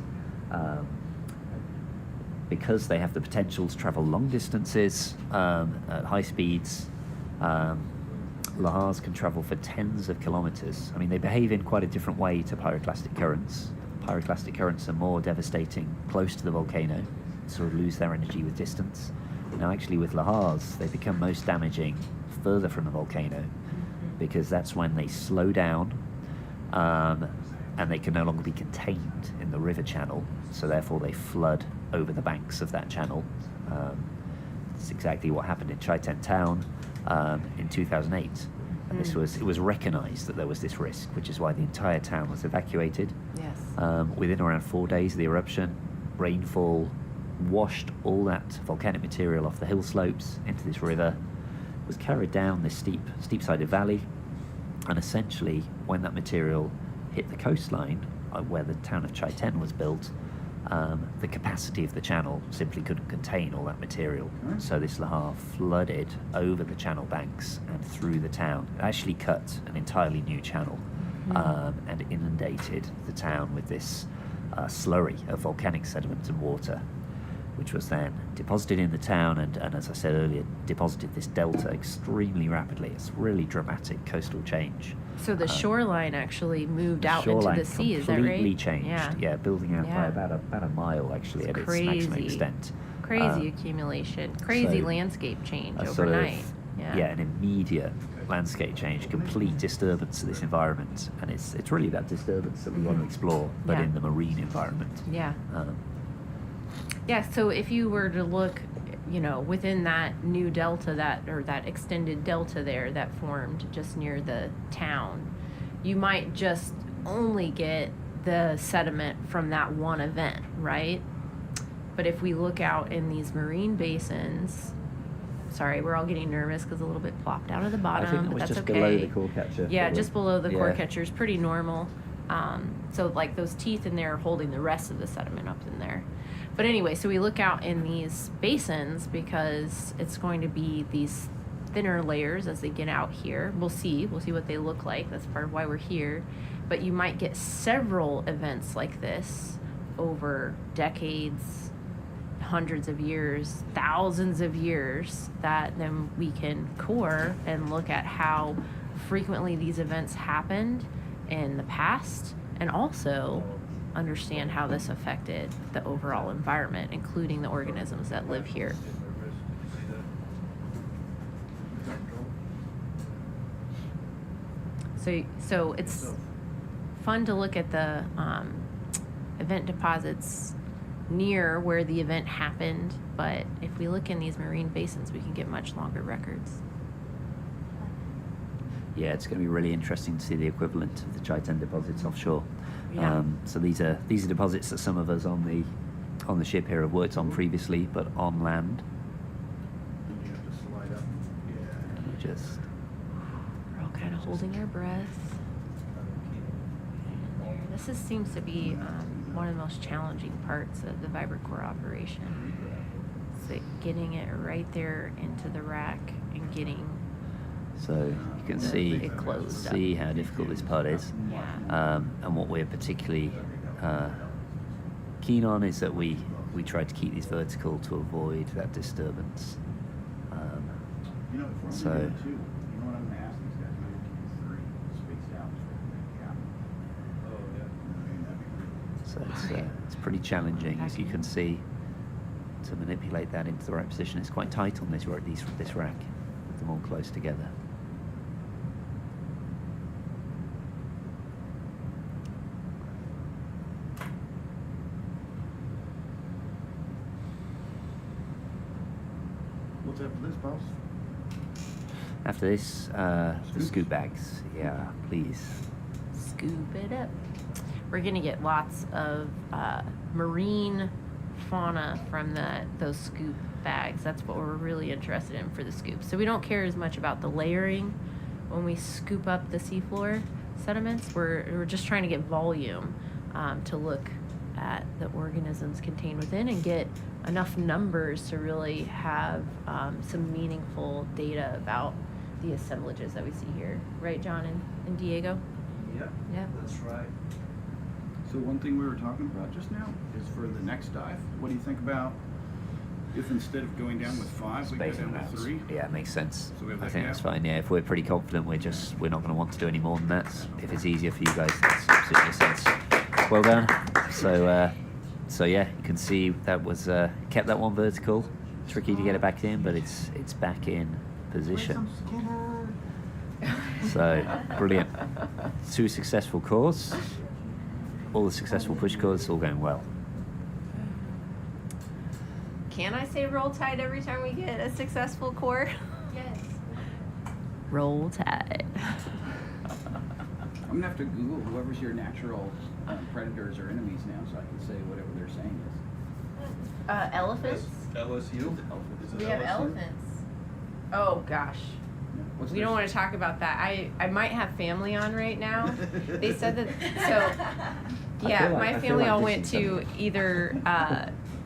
Because they have the potential to travel long distances at high speeds, lahars can travel for tens of kilometers. I mean, they behave in quite a different way to pyroclastic currents. Pyroclastic currents are more devastating close to the volcano, sort of lose their energy with distance. Now, actually, with lahars, they become most damaging further from the volcano, because that's when they slow down, and they can no longer be contained in the river channel, so therefore they flood over the banks of that channel. That's exactly what happened in Chaiten town in 2008. And it was recognized that there was this risk, which is why the entire town was evacuated. Yes. Within around 4 days of the eruption, rainfall washed all that volcanic material off the hill slopes into this river, was carried down this steep-sided valley, and essentially, when that material hit the coastline, where the town of Chaiten was built, the capacity of the channel simply couldn't contain all that material. So this lahar flooded over the channel banks and through the town. It actually cut an entirely new channel and inundated the town with this slurry of volcanic sediment and water, which was then deposited in the town and as I said earlier, deposited this delta extremely rapidly. It's really dramatic coastal change. So the shoreline actually moved out into the sea, is that right? Completely changed. Yeah, building out by about a mile actually at its maximum extent. Crazy accumulation, crazy so landscape change a sort of, overnight. an immediate landscape change, complete disturbance of this environment, and it's really that disturbance that we want to explore, but in the marine environment. Yeah. Yeah, so if you were to look, within that new delta that extended delta there that formed just near the town, you might just only get the sediment from that one event, right? But if we look out in these marine basins, sorry, we're all getting nervous because a little bit plopped out of the bottom, I think that but was that's just okay. below the core catcher. Yeah, probably. just below the core Yeah. catcher is pretty normal. So like those teeth in there are holding the rest of the sediment up in there. But anyway, so we look out in these basins because it's going to be these thinner layers as they get out here. We'll see what they look like. That's part of why we're here. But you might get several events like this over decades, hundreds of years, thousands of years, that then we can core and look at how frequently these events happened in the past, and also understand how this affected the overall environment, including the organisms that live here. So it's fun to look at the event deposits near where the event happened, but if we look in these marine basins, we can get much longer records. Yeah, it's going to be really interesting to see the equivalent of the Chaiten deposits offshore. Yeah. So these are deposits that some of us on the ship here have worked on previously, but on land. You have to slide up. Yeah. And we just We're all kind of holding our breath. This seems to be one of the most challenging parts of the VibraCore operation. So getting it right there into the rack and getting so you can see it closed up. how difficult this part is. Yeah. And what we're particularly keen on is that we try to keep these vertical to avoid that disturbance. You know, if we're So- only doing two, you know what I'm gonna ask these guys? Maybe we can do three, spaced out, so we can cap. Oh, yeah. I mean, that'd be great. So it's pretty challenging, as you can see, to manipulate that into the right position. It's quite tight on this rack, with them all close together. What's after this, boss? After this, the scoop bags. Yeah, please. Scoop it up. We're gonna get lots of marine fauna from those scoop bags. That's what we're really interested in for the scoop. So we don't care as much about the layering when we scoop up the seafloor sediments. We're just trying to get volume to look at the organisms contained within and get enough numbers to really have some meaningful data about the assemblages that we see here. Right, John and Diego? Yep. Yeah. That's right. So one thing we were talking about just now is for the next dive. What do you think about if instead of going down with 5, we go Spacing down out. with 3? Yeah, it makes sense. So we have I that think gap? that's fine. Yeah, if we're pretty confident, we're not going to want to do any more than that. If it's easier for you guys, that's absolutely makes sense. Well done. So yeah, you can see that was kept that one vertical. Tricky to get it back in, but it's back in position. So brilliant. 2 successful cores. All the successful push cores, all going well. Can I say roll tide every time we get a successful core? Yes. Roll tide. I'm gonna have to Google whoever's your natural predators or enemies now, so I can say whatever they're saying is. Elephants? LSU? Is it We have LSU? elephants. Oh gosh. What's We their- don't want to talk about that. I might have family on right now. They said that, so, yeah, feel like- my I feel family like all this went is to something. either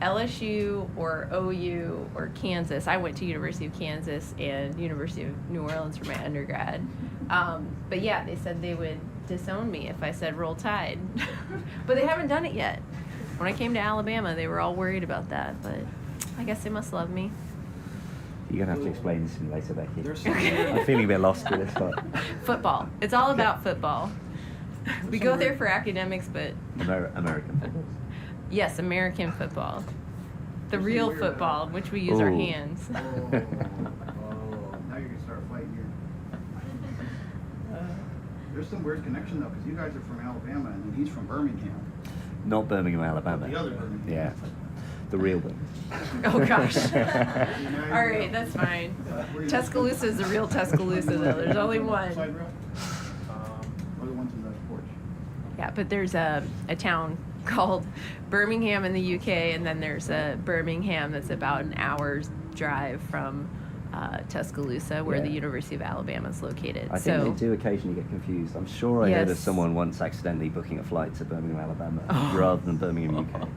LSU or OU or Kansas. I went to University of Kansas and University of New Orleans for my undergrad. But yeah, they said they would disown me if I said roll tide. But they haven't done it yet. When I came to Alabama, they were all worried about that, but I guess they must love me. You're going to have to explain this to me later, Becky. There's some I'm feeling a bit lost with this part. Football. It's all about football. We go there for academics, but American football. yes, American football. The There's real some weird, football, in which we use our Ooh. hands. Oh, now you're gonna start fighting here. There's some weird connection though, because you guys are from Alabama and then he's from Birmingham. Not Birmingham, Alabama. The other Birmingham. Yeah, the real Birmingham. Oh gosh. United All right, Road. that's fine. Where are you Tuscaloosa is the real Tuscaloosa, though. There's only Side one. row? Or the ones in the porch? Yeah, but there's a town called Birmingham in the UK, and then there's a Birmingham that's about an hour's drive from Tuscaloosa, where the University of Alabama is located. I think they do occasionally get confused. I'm sure I heard of someone once accidentally booking a flight to Birmingham, Alabama, rather than Birmingham, UK.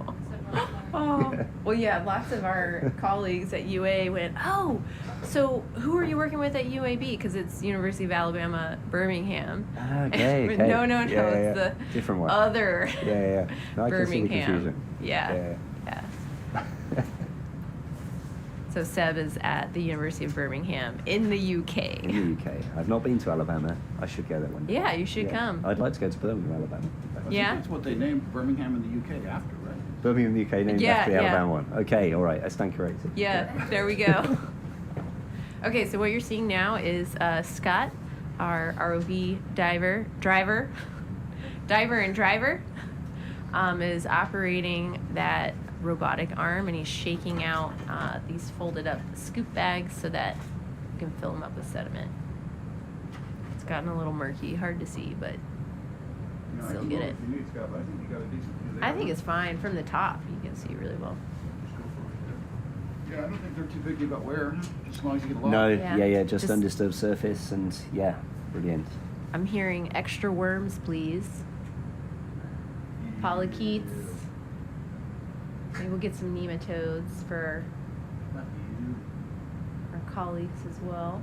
Oh, well, yeah, lots of our colleagues at UA went, oh, so who are you working with at UAB? Because it's University of Alabama, Birmingham. Okay. No, it's the different one. other Yeah. No, I can see the Birmingham. confusion. Yeah. So Seb is at the University of Birmingham in the UK. In the UK. I've not been to Alabama. I should go there one day. Yeah, you should come. I'd like to go to Birmingham, Alabama. I Yeah. think that's what they named Birmingham in the UK after, right? Birmingham, the UK, named Yeah, after the yeah. Alabama one. Okay, all right. I stand corrected. Yeah, there we go. Okay, so what you're seeing now is Scott, our ROV driver, is operating that robotic arm, and he's shaking out these folded up scoop bags so that you can fill them up with sediment. It's gotten a little murky, hard to see, but You know, I still can get go it. if you need, Scott, but I think you got a decent view there. I think it's fine from the top. You can see really well. Yeah, I don't think they're too picky about where, just as long as you get along. No, Yeah. yeah, just Just- undisturbed surface, and yeah, brilliant. I'm hearing extra worms, please. Polychaetes. Maybe we'll get some nematodes for our colleagues as well.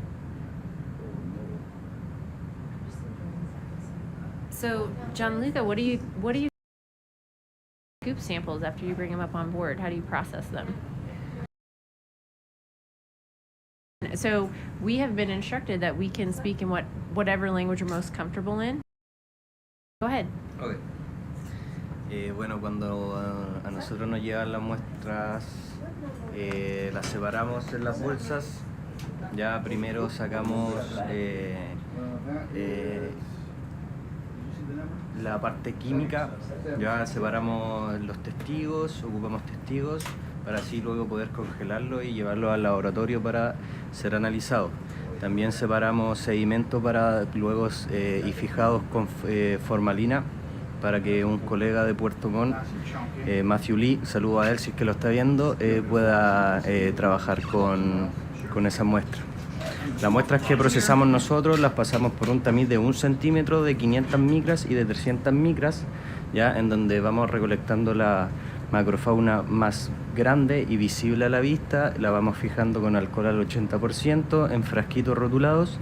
So, Gianluca, what do you scoop samples after you bring them up on board? How do you process them? So we have been instructed that we can speak in whatever language we're most comfortable in. Go ahead. Ok. Bueno, cuando a nosotros nos llegan las muestras, las separamos en las bolsas. Ya primero sacamos la parte química, ya separamos los testigos, ocupamos testigos para así luego poder congelarlo y llevarlo al laboratorio para ser analizado. También separamos sedimentos para luego y fijados con formalina para que un colega de Puerto Montt, Matthew Lee, saludo a él si es que lo está viendo, pueda trabajar con esa muestra. Las muestras que procesamos nosotros las pasamos por un tamiz de 1 centímetro, de 500 micras y de 300 micras, ya en donde vamos recolectando la macrofauna más grande y visible a la vista, la vamos fijando con alcohol al 80% en frasquitos rotulados,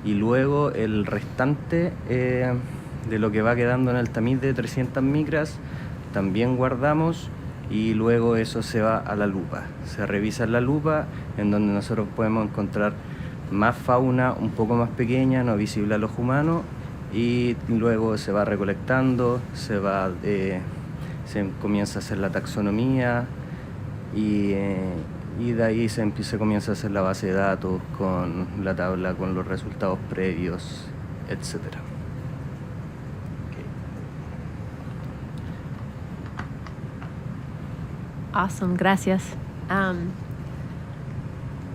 y luego el restante de lo que va quedando en el tamiz de 300 micras también guardamos, y luego eso se va a la lupa. Se revisa en la lupa, en donde nosotros podemos encontrar más fauna un poco más pequeña, no visible a los humanos, y luego se va recolectando, se comienza a hacer la taxonomía, y de ahí se comienza a hacer la base de datos con la tabla con los resultados previos, etc. Awesome, gracias.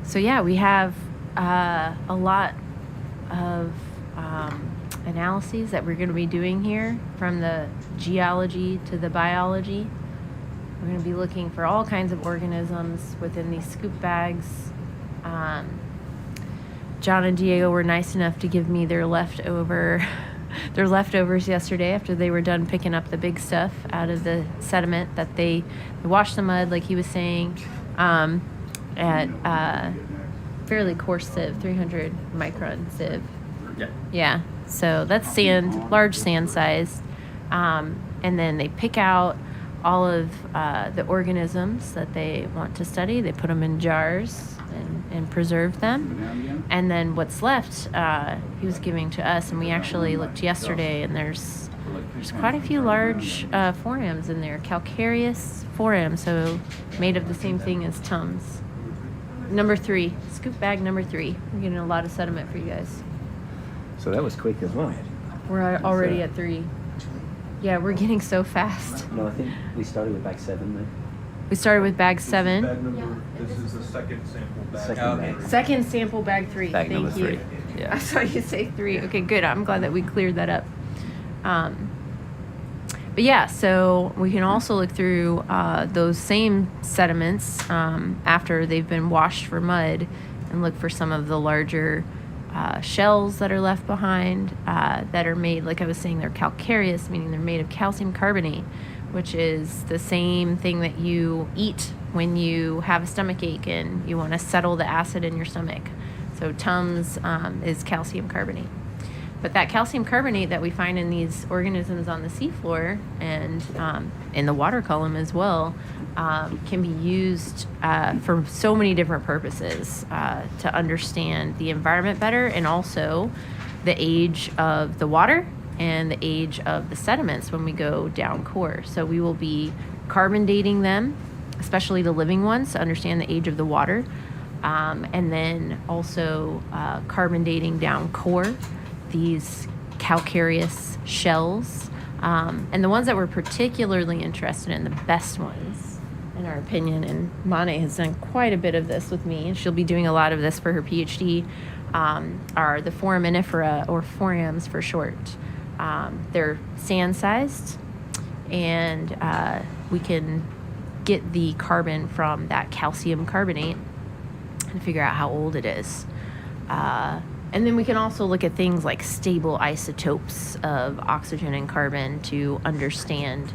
So yeah, we have a lot of analyses that we're going to be doing here, from the geology to the biology. We're going to be looking for all kinds of organisms within these scoop bags. John and Diego were nice enough to give me their leftovers yesterday after they were done picking up the big stuff out of the sediment that they washed the mud, like he was saying, at fairly coarse sieve, 300 micron sieve. Yeah. So that's sand, large sand size. And then they pick out all of the organisms that they want to study. They put them in jars and preserve them. And then what's left, he was giving to us. And we actually looked yesterday, and there's quite a few large forams in there, calcareous forams, so made of the same thing as tums. Number 3, scoop bag number 3. We're getting a lot of sediment for you guys. So that was quick as well. We're already at 3. Yeah, we're getting so fast. No, I think we started with bag 7 then. We started with bag 7. This is the second sample bag. Second bag. Second sample, bag 3. Bag Thank number you. 3. Yeah. I saw you say 3. Okay, good. I'm glad that we cleared that up. But yeah, so we can also look through those same sediments after they've been washed for mud and look for some of the larger shells that are left behind that are made, like I was saying, they're calcareous, meaning they're made of calcium carbonate, which is the same thing that you eat when you have a stomach ache and you want to settle the acid in your stomach. So Tums is calcium carbonate. But that calcium carbonate that we find in these organisms on the seafloor and in the water column as well can be used for so many different purposes to understand the environment better, and also the age of the water and the age of the sediments when we go down core. So we will be carbon dating them, especially the living ones, to understand the age of the water, and then also carbon dating down core these calcareous shells, and the ones that we're particularly interested in, the best ones in our opinion, and Mane has done quite a bit of this with me, and she'll be doing a lot of this for her PhD, are the foraminifera, or forams for short. They're sand-sized, and we can get the carbon from that calcium carbonate and figure out how old it is. And then we can also look at things like stable isotopes of oxygen and carbon to understand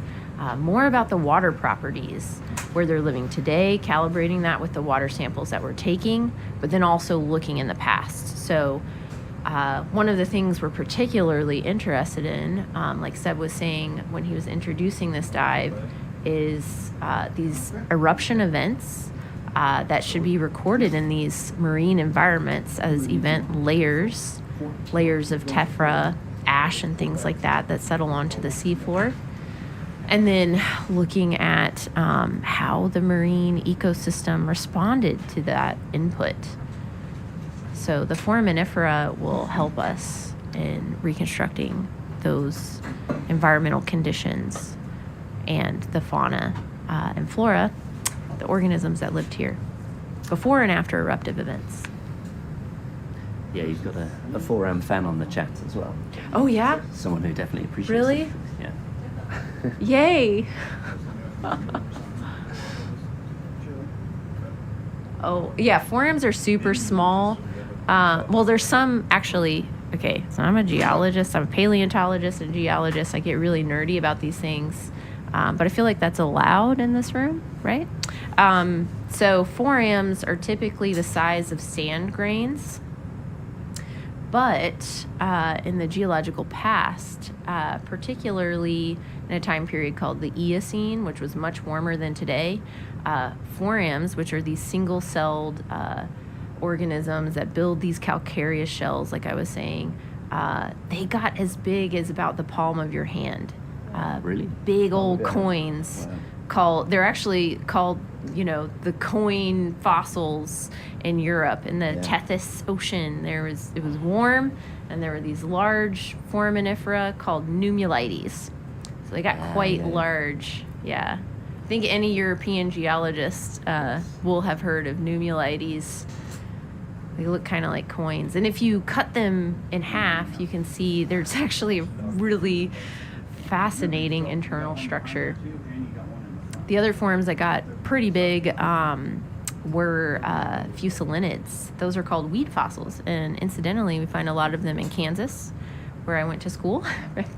more about the water properties, where they're living today, calibrating that with the water samples that we're taking, but then also looking in the past. So one of the things we're particularly interested in, like Seb was saying when he was introducing this dive, is these eruption events that should be recorded in these marine environments as event layers of tephra, ash, and things like that that settle onto the seafloor. And then looking at how the marine ecosystem responded to that input. So the foraminifera will help us in reconstructing those environmental conditions and the fauna and flora, the organisms that lived here before and after eruptive events. Yeah, you've got a 4M fan on the chat as well. Oh, yeah? Someone who definitely appreciates Really? it. Yeah. Yay! Oh, yeah, forams are super small. Well, there's some actually, okay, so I'm a geologist, I'm a paleontologist and geologist. I get really nerdy about these things, but I feel like that's allowed in this room, right? So forams are typically the size of sand grains, but in the geological past, particularly in a time period called the Eocene, which was much warmer than today, forams, which are these single-celled organisms that build these calcareous shells, like I was saying, they got as big as about the palm of your hand. Really? Big old coins. Wow. They're actually called, the coin fossils in Europe in the Tethys Ocean. It was warm, and there were these large foraminifera called nummulites. So they got quite large. Yeah. I think any European geologist will have heard of nummulites. They look kind of like coins. And if you cut them in half, you can see there's actually a really fascinating internal structure. The other forms that got pretty big were fusulinids. Those are called weed fossils. And incidentally, we find a lot of them in Kansas, where I went to school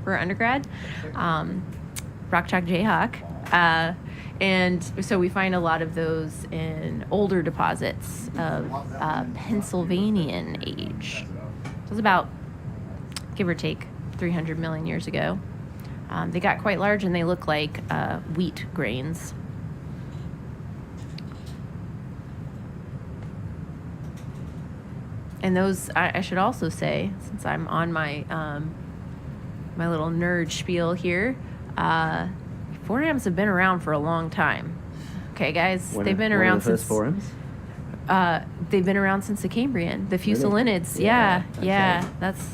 for undergrad, Rock Chalk Jayhawk. And so we find a lot of those in older deposits of Pennsylvanian age. So it's about, give or take, 300 million years ago. They got quite large, and they look like wheat grains. And those, I should also say, since I'm on my my little nerd spiel here, forams have been around for a long time. Okay, guys, they've been around since. One of the first forams? They've been around since the Cambrian, the fusulinids. Really? Yeah. That's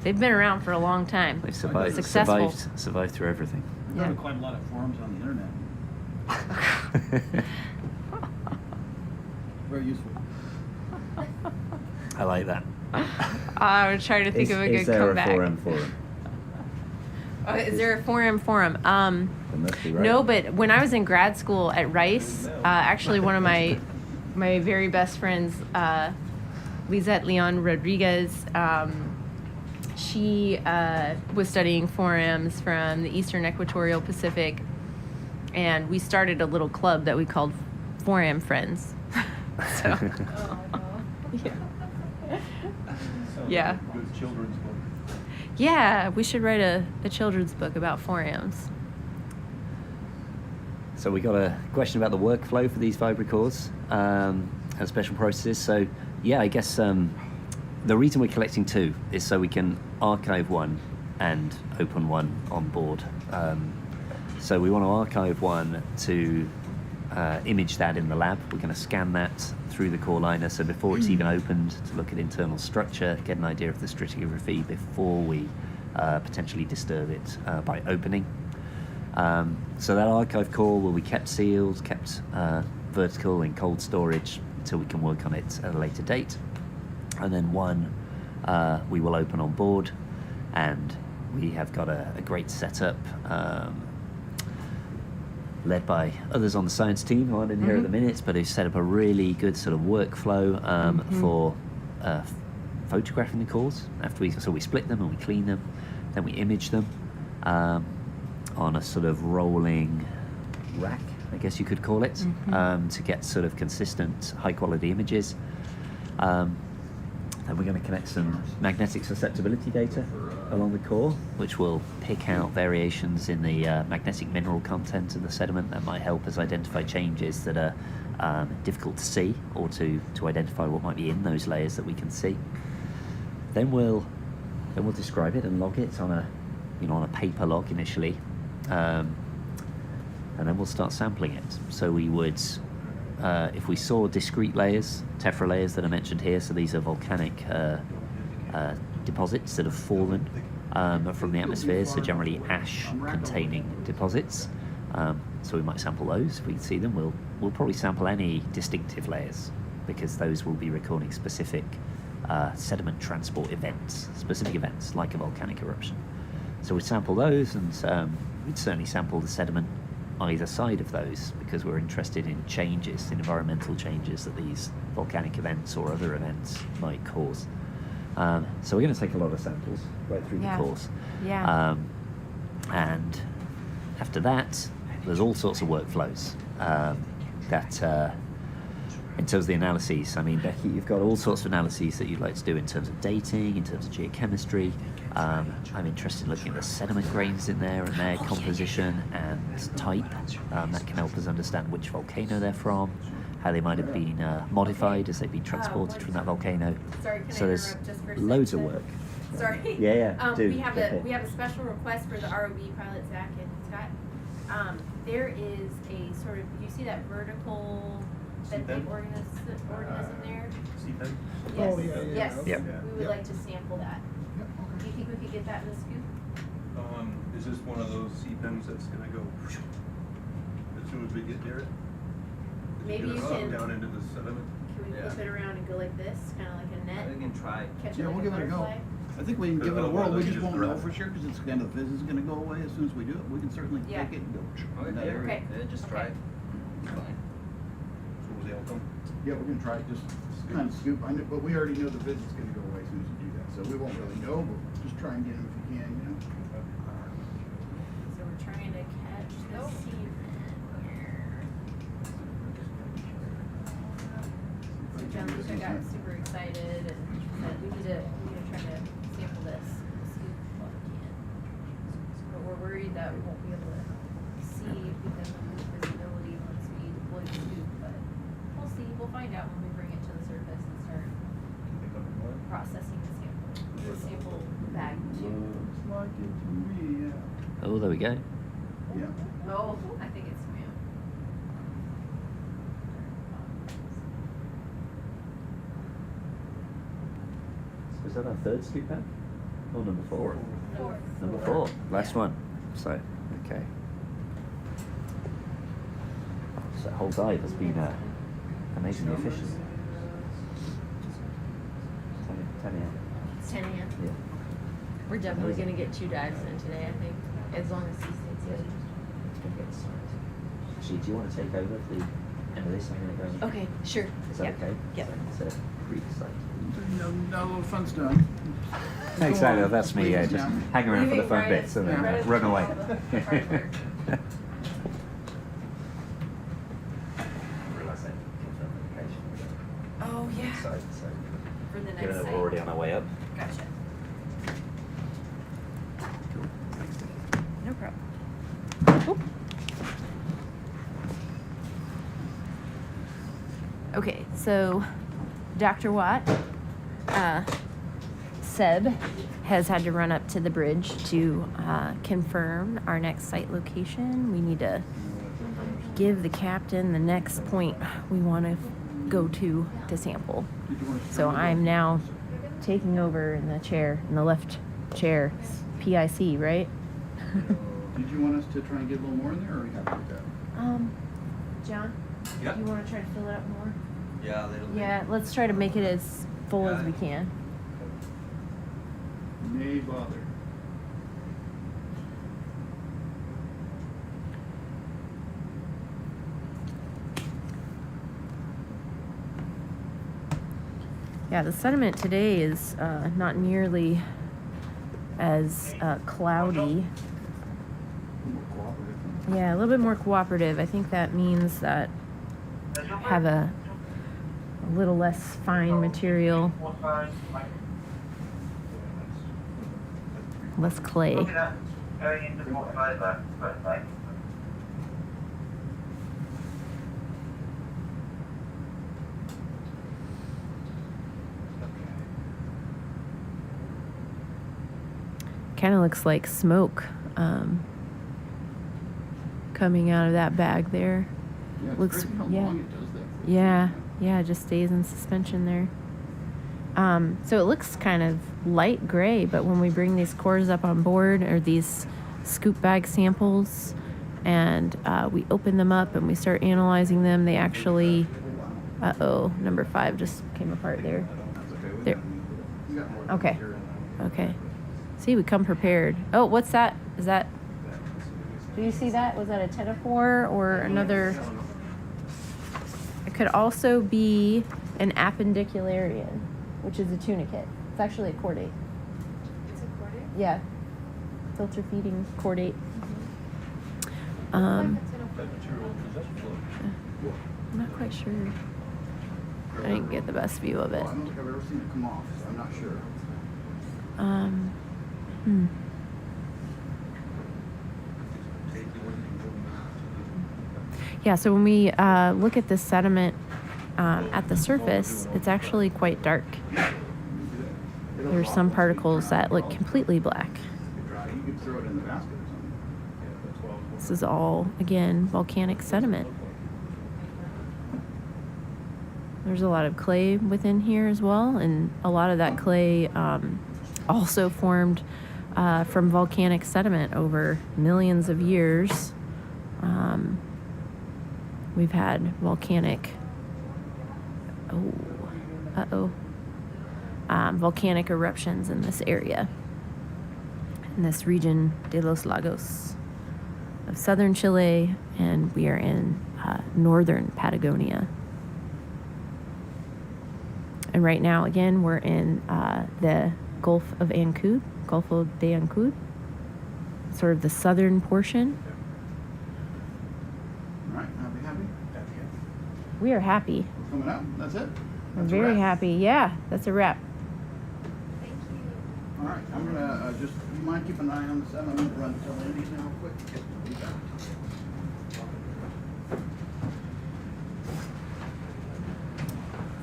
they've been around for a long time. They've survived. Successful. Survived through everything. There are quite a lot of forums on the internet. Very useful. I like that. I was trying to think of a good is there comeback. a forum? Oh, is there a forum? There must be, right? No, but when I was in grad school at Rice, actually one of my very best friends, Lizette Leon Rodriguez, she was studying forams from the Eastern Equatorial Pacific, and we started a little club that we called Foram Friends. So, yeah. Good children's book. Yeah, we should write a children's book about forams. So we got a question about the workflow for these vibrocores and special processes. So yeah, I guess the reason we're collecting two is so we can archive one and open one on board. So we want to archive one to image that in the lab. We're going to scan that through the core liner, so before it's even opened, to look at internal structure, get an idea of the stratigraphy before we potentially disturb it by opening. So that archive core will be kept sealed, kept vertical in cold storage until we can work on it at a later date. And then one we will open on board, and we have got a great setup led by others on the science team who aren't in here at the minute, but who've set up a really good sort of workflow for photographing the cores. So we split them and we clean them, then we image them on a sort of rolling rack, I guess you could call it, to get sort of consistent, high-quality images. Then we're going to connect some magnetic susceptibility data along the core, which will pick out variations in the magnetic mineral content of the sediment that might help us identify changes that are difficult to see, or to identify what might be in those layers that we can see. Then we'll describe it and log it on a paper log initially, and then we'll start sampling it. So we would, if we saw discrete layers, tephra layers that are mentioned here, so these are volcanic deposits that have fallen from the atmosphere, so generally ash-containing deposits. So we might sample those if we can see them. We'll probably sample any distinctive layers, because those will be recording specific sediment transport events, specific events like a volcanic eruption. So we'd sample those, and we'd certainly sample the sediment either side of those, because we're interested in changes, in environmental changes that these volcanic events or other events might cause. So we're going to take a lot of samples right through the course. Yeah. And after that, there's all sorts of workflows that, in terms of the analyses, I mean, Becky, you've got all sorts of analyses that you'd like to do in terms of dating, in terms of geochemistry. I'm interested in looking at the sediment grains in there and their composition and type. That can help us understand which volcano they're from, how they might have been modified as they've been transported from that volcano. Sorry, can So I there's interrupt just for a loads second? of work. Sorry. Yeah, do. We have a special request for the ROV pilot, Zach and Scott. There is a sort of, you see that vertical benthic organism there? Seafloor? Yes. Oh, yeah, Yes. okay. Yep. We would like to sample that. Do you think we could get that in the scoop? Is this one of those sea pens that's gonna go as soon as we get near it? Maybe you can. Down into the sediment? Can we flip it around and go like this, kind of like a net? We can try. Catch it Yeah, like we'll a give it a go. butterfly? I think we can give it a whirl. We just won't know Right. for sure, because it's kind of the fizz is going to go away as soon as we do it. We can certainly Yeah. take it and go in that Okay. area. Okay. Yeah, just Okay. try. Fine. So was the outcome? Yeah, we're gonna try it, just kind of scoop. I know, but we already know the fizz is gonna go away as soon as you do that, so we won't really know, but just try and get them if you can, you know? So we're trying to catch the sea here. So John Luca got super excited and said, we need to try to sample this scoop while we can. But we're worried that we won't be able to see because of the visibility once we deploy the scoop, but we'll see. We'll find out when we bring it to the surface and start processing the sample. The sample bag too. Looks like it to me, yeah. Oh, there we go. Yeah. Oh, I think it's swam. Was that our third scoop bag? Or number four? Four. Number four. Last one. So, okay. So that whole dive has been amazingly efficient. 10 a.m. It's 10 a.m. Yeah. We're definitely going to get 2 dives in today, I think. As long as he stays here. Actually, do you want to take over the end of this? I'm going to go. Okay, sure. Is that Yep. okay? Yep. So, it's a brief site. No little fun's done. Thanks, Go on. Tyler. That's me. Just Yeah. hang around for the Leaving fun right bits and then right at run the away. top of the artwork. Oh, yeah. So, For the given next that site. we're already on our way up. Gotcha. No problem. Oop. Okay, so Dr. Watt, Seb has had to run up to the bridge to confirm our next site location. We need to give the captain the next point we want to go to sample. So I'm now taking over in the chair, in the left chair, PIC, right? Did you want us to try and get a little more in there, or are you happy with that? John, Yeah. do you want to try to fill it up more? Yeah, a little bit. Yeah, let's try to make it as full as we can. May bother. Yeah, the sediment today is not nearly as cloudy. More cooperative. Yeah, a little bit more cooperative. I think that means that have a little less fine material, less clay. Kind of looks like smoke coming out of that bag there. Yeah, it's Looks- crazy how yeah. long it does that for. Yeah, it just stays in suspension there. So it looks kind of light gray, but when we bring these cores up on board, or these scoop bag samples, and we open them up and we start analyzing them, they actually, number 5 just came apart there. There. You got more Okay. material. Okay. See, we come prepared. Oh, what's that? Is that, do you see that? Was that a tenaphore or another? It could also be an appendicularian, which is a tunicate. It's actually a chordate. It's a chordate? Yeah. Filter feeding chordate. That material, does that float? I'm not quite sure. I didn't get the best view of it. Well, I don't think I've ever seen it come off, so I'm not sure. Yeah, so when we look at this sediment at the surface, it's actually quite dark. There's some particles that look completely black. You could throw it in the basket or something. This is all, again, volcanic sediment. There's a lot of clay within here as well, and a lot of that clay also formed from volcanic sediment over millions of years. We've had volcanic, volcanic eruptions in this area, in this region de los Lagos of southern Chile, and we are in northern Patagonia. And right now, again, we're in the Gulf of Ancud, Golfo de Ancud, sort of the southern portion. All right, happy? We are happy. We're coming out. That's it? We're That's a very wrap. happy. Yeah, that's a wrap. Thank you. All right, I'm gonna just, you mind keeping an eye on the set? I'm gonna run to tell Andy's now real quick. Be back.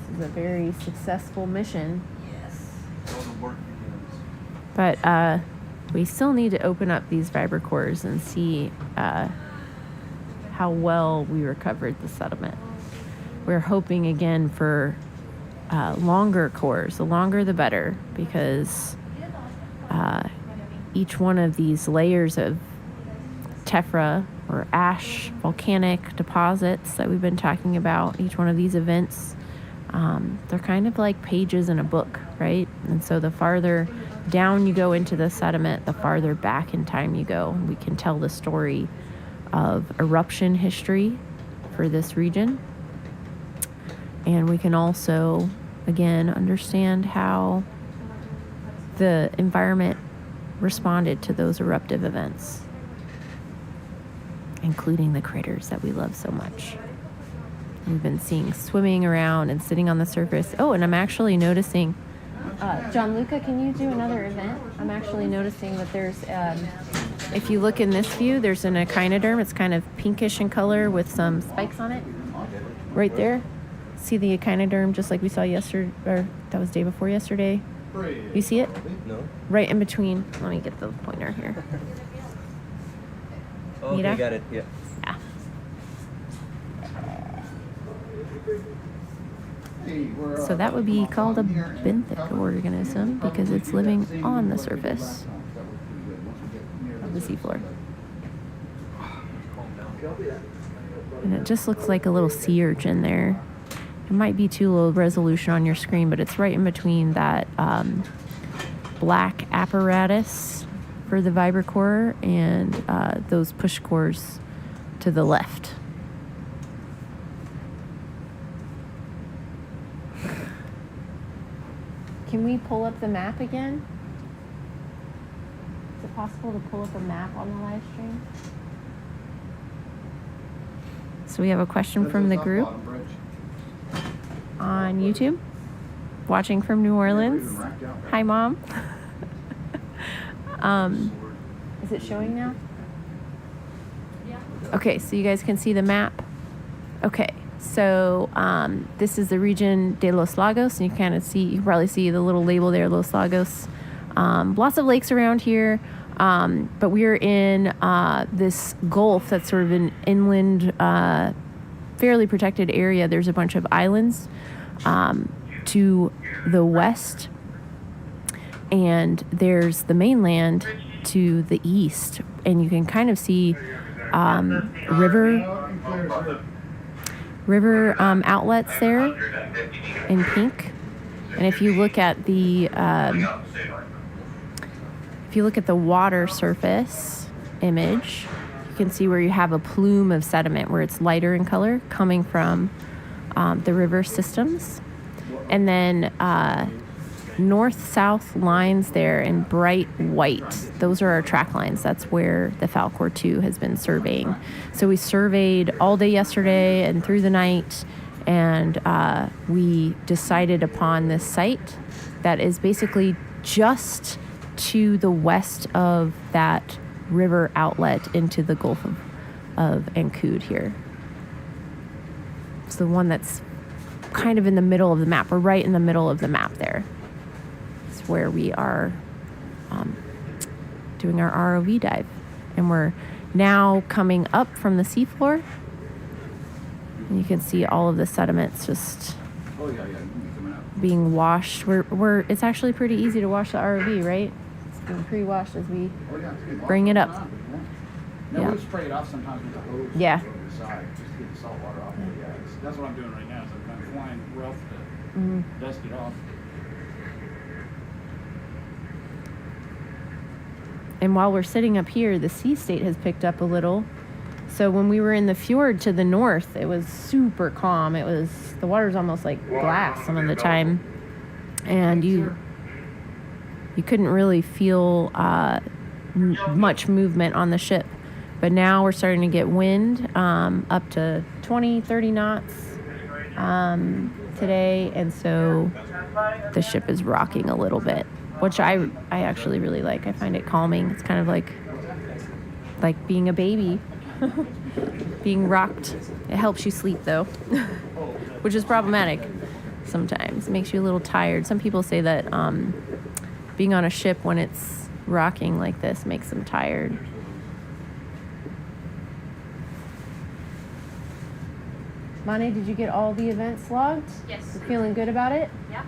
This is a very successful mission. All the work begins. But we still need to open up these vibra cores and see how well we recovered the sediment. We're hoping again for longer cores. The longer the better, because each one of these layers of tephra or ash volcanic deposits that we've been talking about, each one of these events, they're kind of like pages in a book, right? And so the farther down you go into the sediment, the farther back in time you go. We can tell the story of eruption history for this region. And we can also, again, understand how the environment responded to those eruptive events, including the critters that we love so much. We've been seeing swimming around and sitting on the surface. Oh, and I'm actually noticing, John Luca, can you do another event? I'm actually noticing that there's, if you look in this view, there's an echinoderm. It's kind of pinkish in color with some spikes on it. Right there. See the echinoderm just like we saw yesterday, or that was day before yesterday. You see it? No. Right in between. Let me get the pointer here. Okay, Mira? got it. Yeah. Yeah. So that would be called a benthic organism because it's living on the surface of the seafloor. And it just looks like a little sea urchin there. It might be too low resolution on your screen, but it's right in between that black apparatus for the vibracore and those push cores to the left. Can we pull up the map again? Is it possible to pull up a map on the live stream? So we have a question from the group on YouTube, watching from New Orleans. Hi, Mom. Is it showing now? Okay, so you guys can see the map. Okay, so this is the region de Los Lagos, and you kind of see, you can probably see the little label there, Los Lagos. Lots of lakes around here, but we're in this gulf that's sort of an inland, fairly protected area. There's a bunch of islands to the west, and there's the mainland to the east, and you can kind of see river outlets there in pink. And if you look at the water surface image, you can see where you have a plume of sediment where it's lighter in color coming from the river systems. And then north-south lines there in bright white, those are our track lines. That's where the Falcor 2 has been surveying. So we surveyed all day yesterday and through the night, and we decided upon this site that is basically just to the west of that river outlet into the Gulf of Ancud here. It's the one that's kind of in the middle of the map. We're right in the middle of the map there. It's where we are doing our ROV dive. And we're now coming up from the seafloor. And you can see all of the sediments just being washed. It's actually pretty easy to wash the ROV, right? It's being pre-washed as we bring it up. Yeah, we spray it off sometimes with a hose. Yeah. Over the side, just to get the salt water off. Yeah, that's what I'm doing right now. Is I'm kind of flying rough to dust it off. And while we're sitting up here, the sea state has picked up a little. So when we were in the fjord to the north, it was super calm. The water's almost like glass some of the time. And you couldn't really feel much movement on the ship. But now we're starting to get wind up to 20, 30 knots today. And so the ship is rocking a little bit, which I actually really like. I find it calming. It's kind of like being a baby, being rocked. It helps you sleep though, which is problematic sometimes. It makes you a little tired. Some people say that being on a ship when it's rocking like this makes them tired. Mane, did you get all the events logged? Yes. You feeling good about it? Yeah.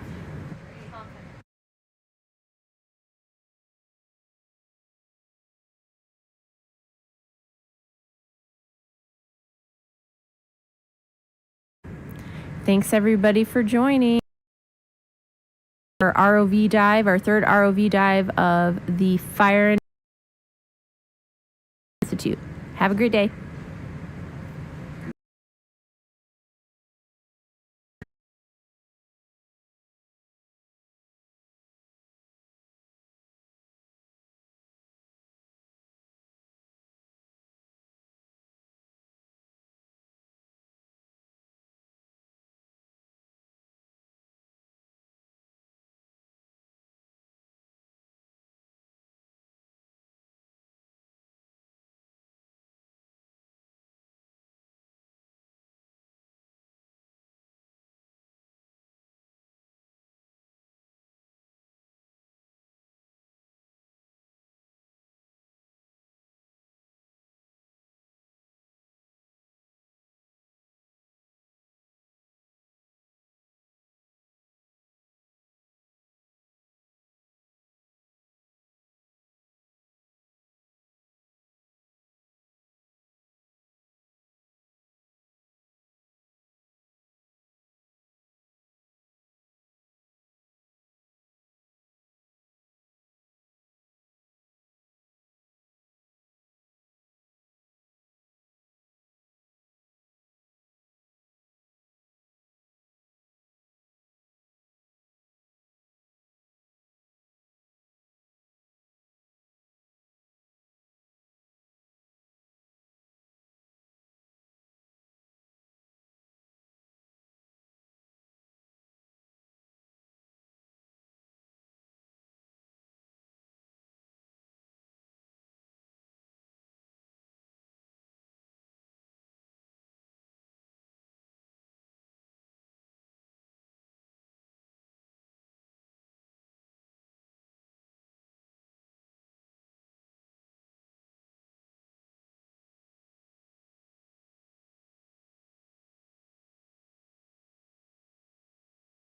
Thanks everybody for joining. our ROV dive, our third ROV dive of the Fire Institute. Have a great day.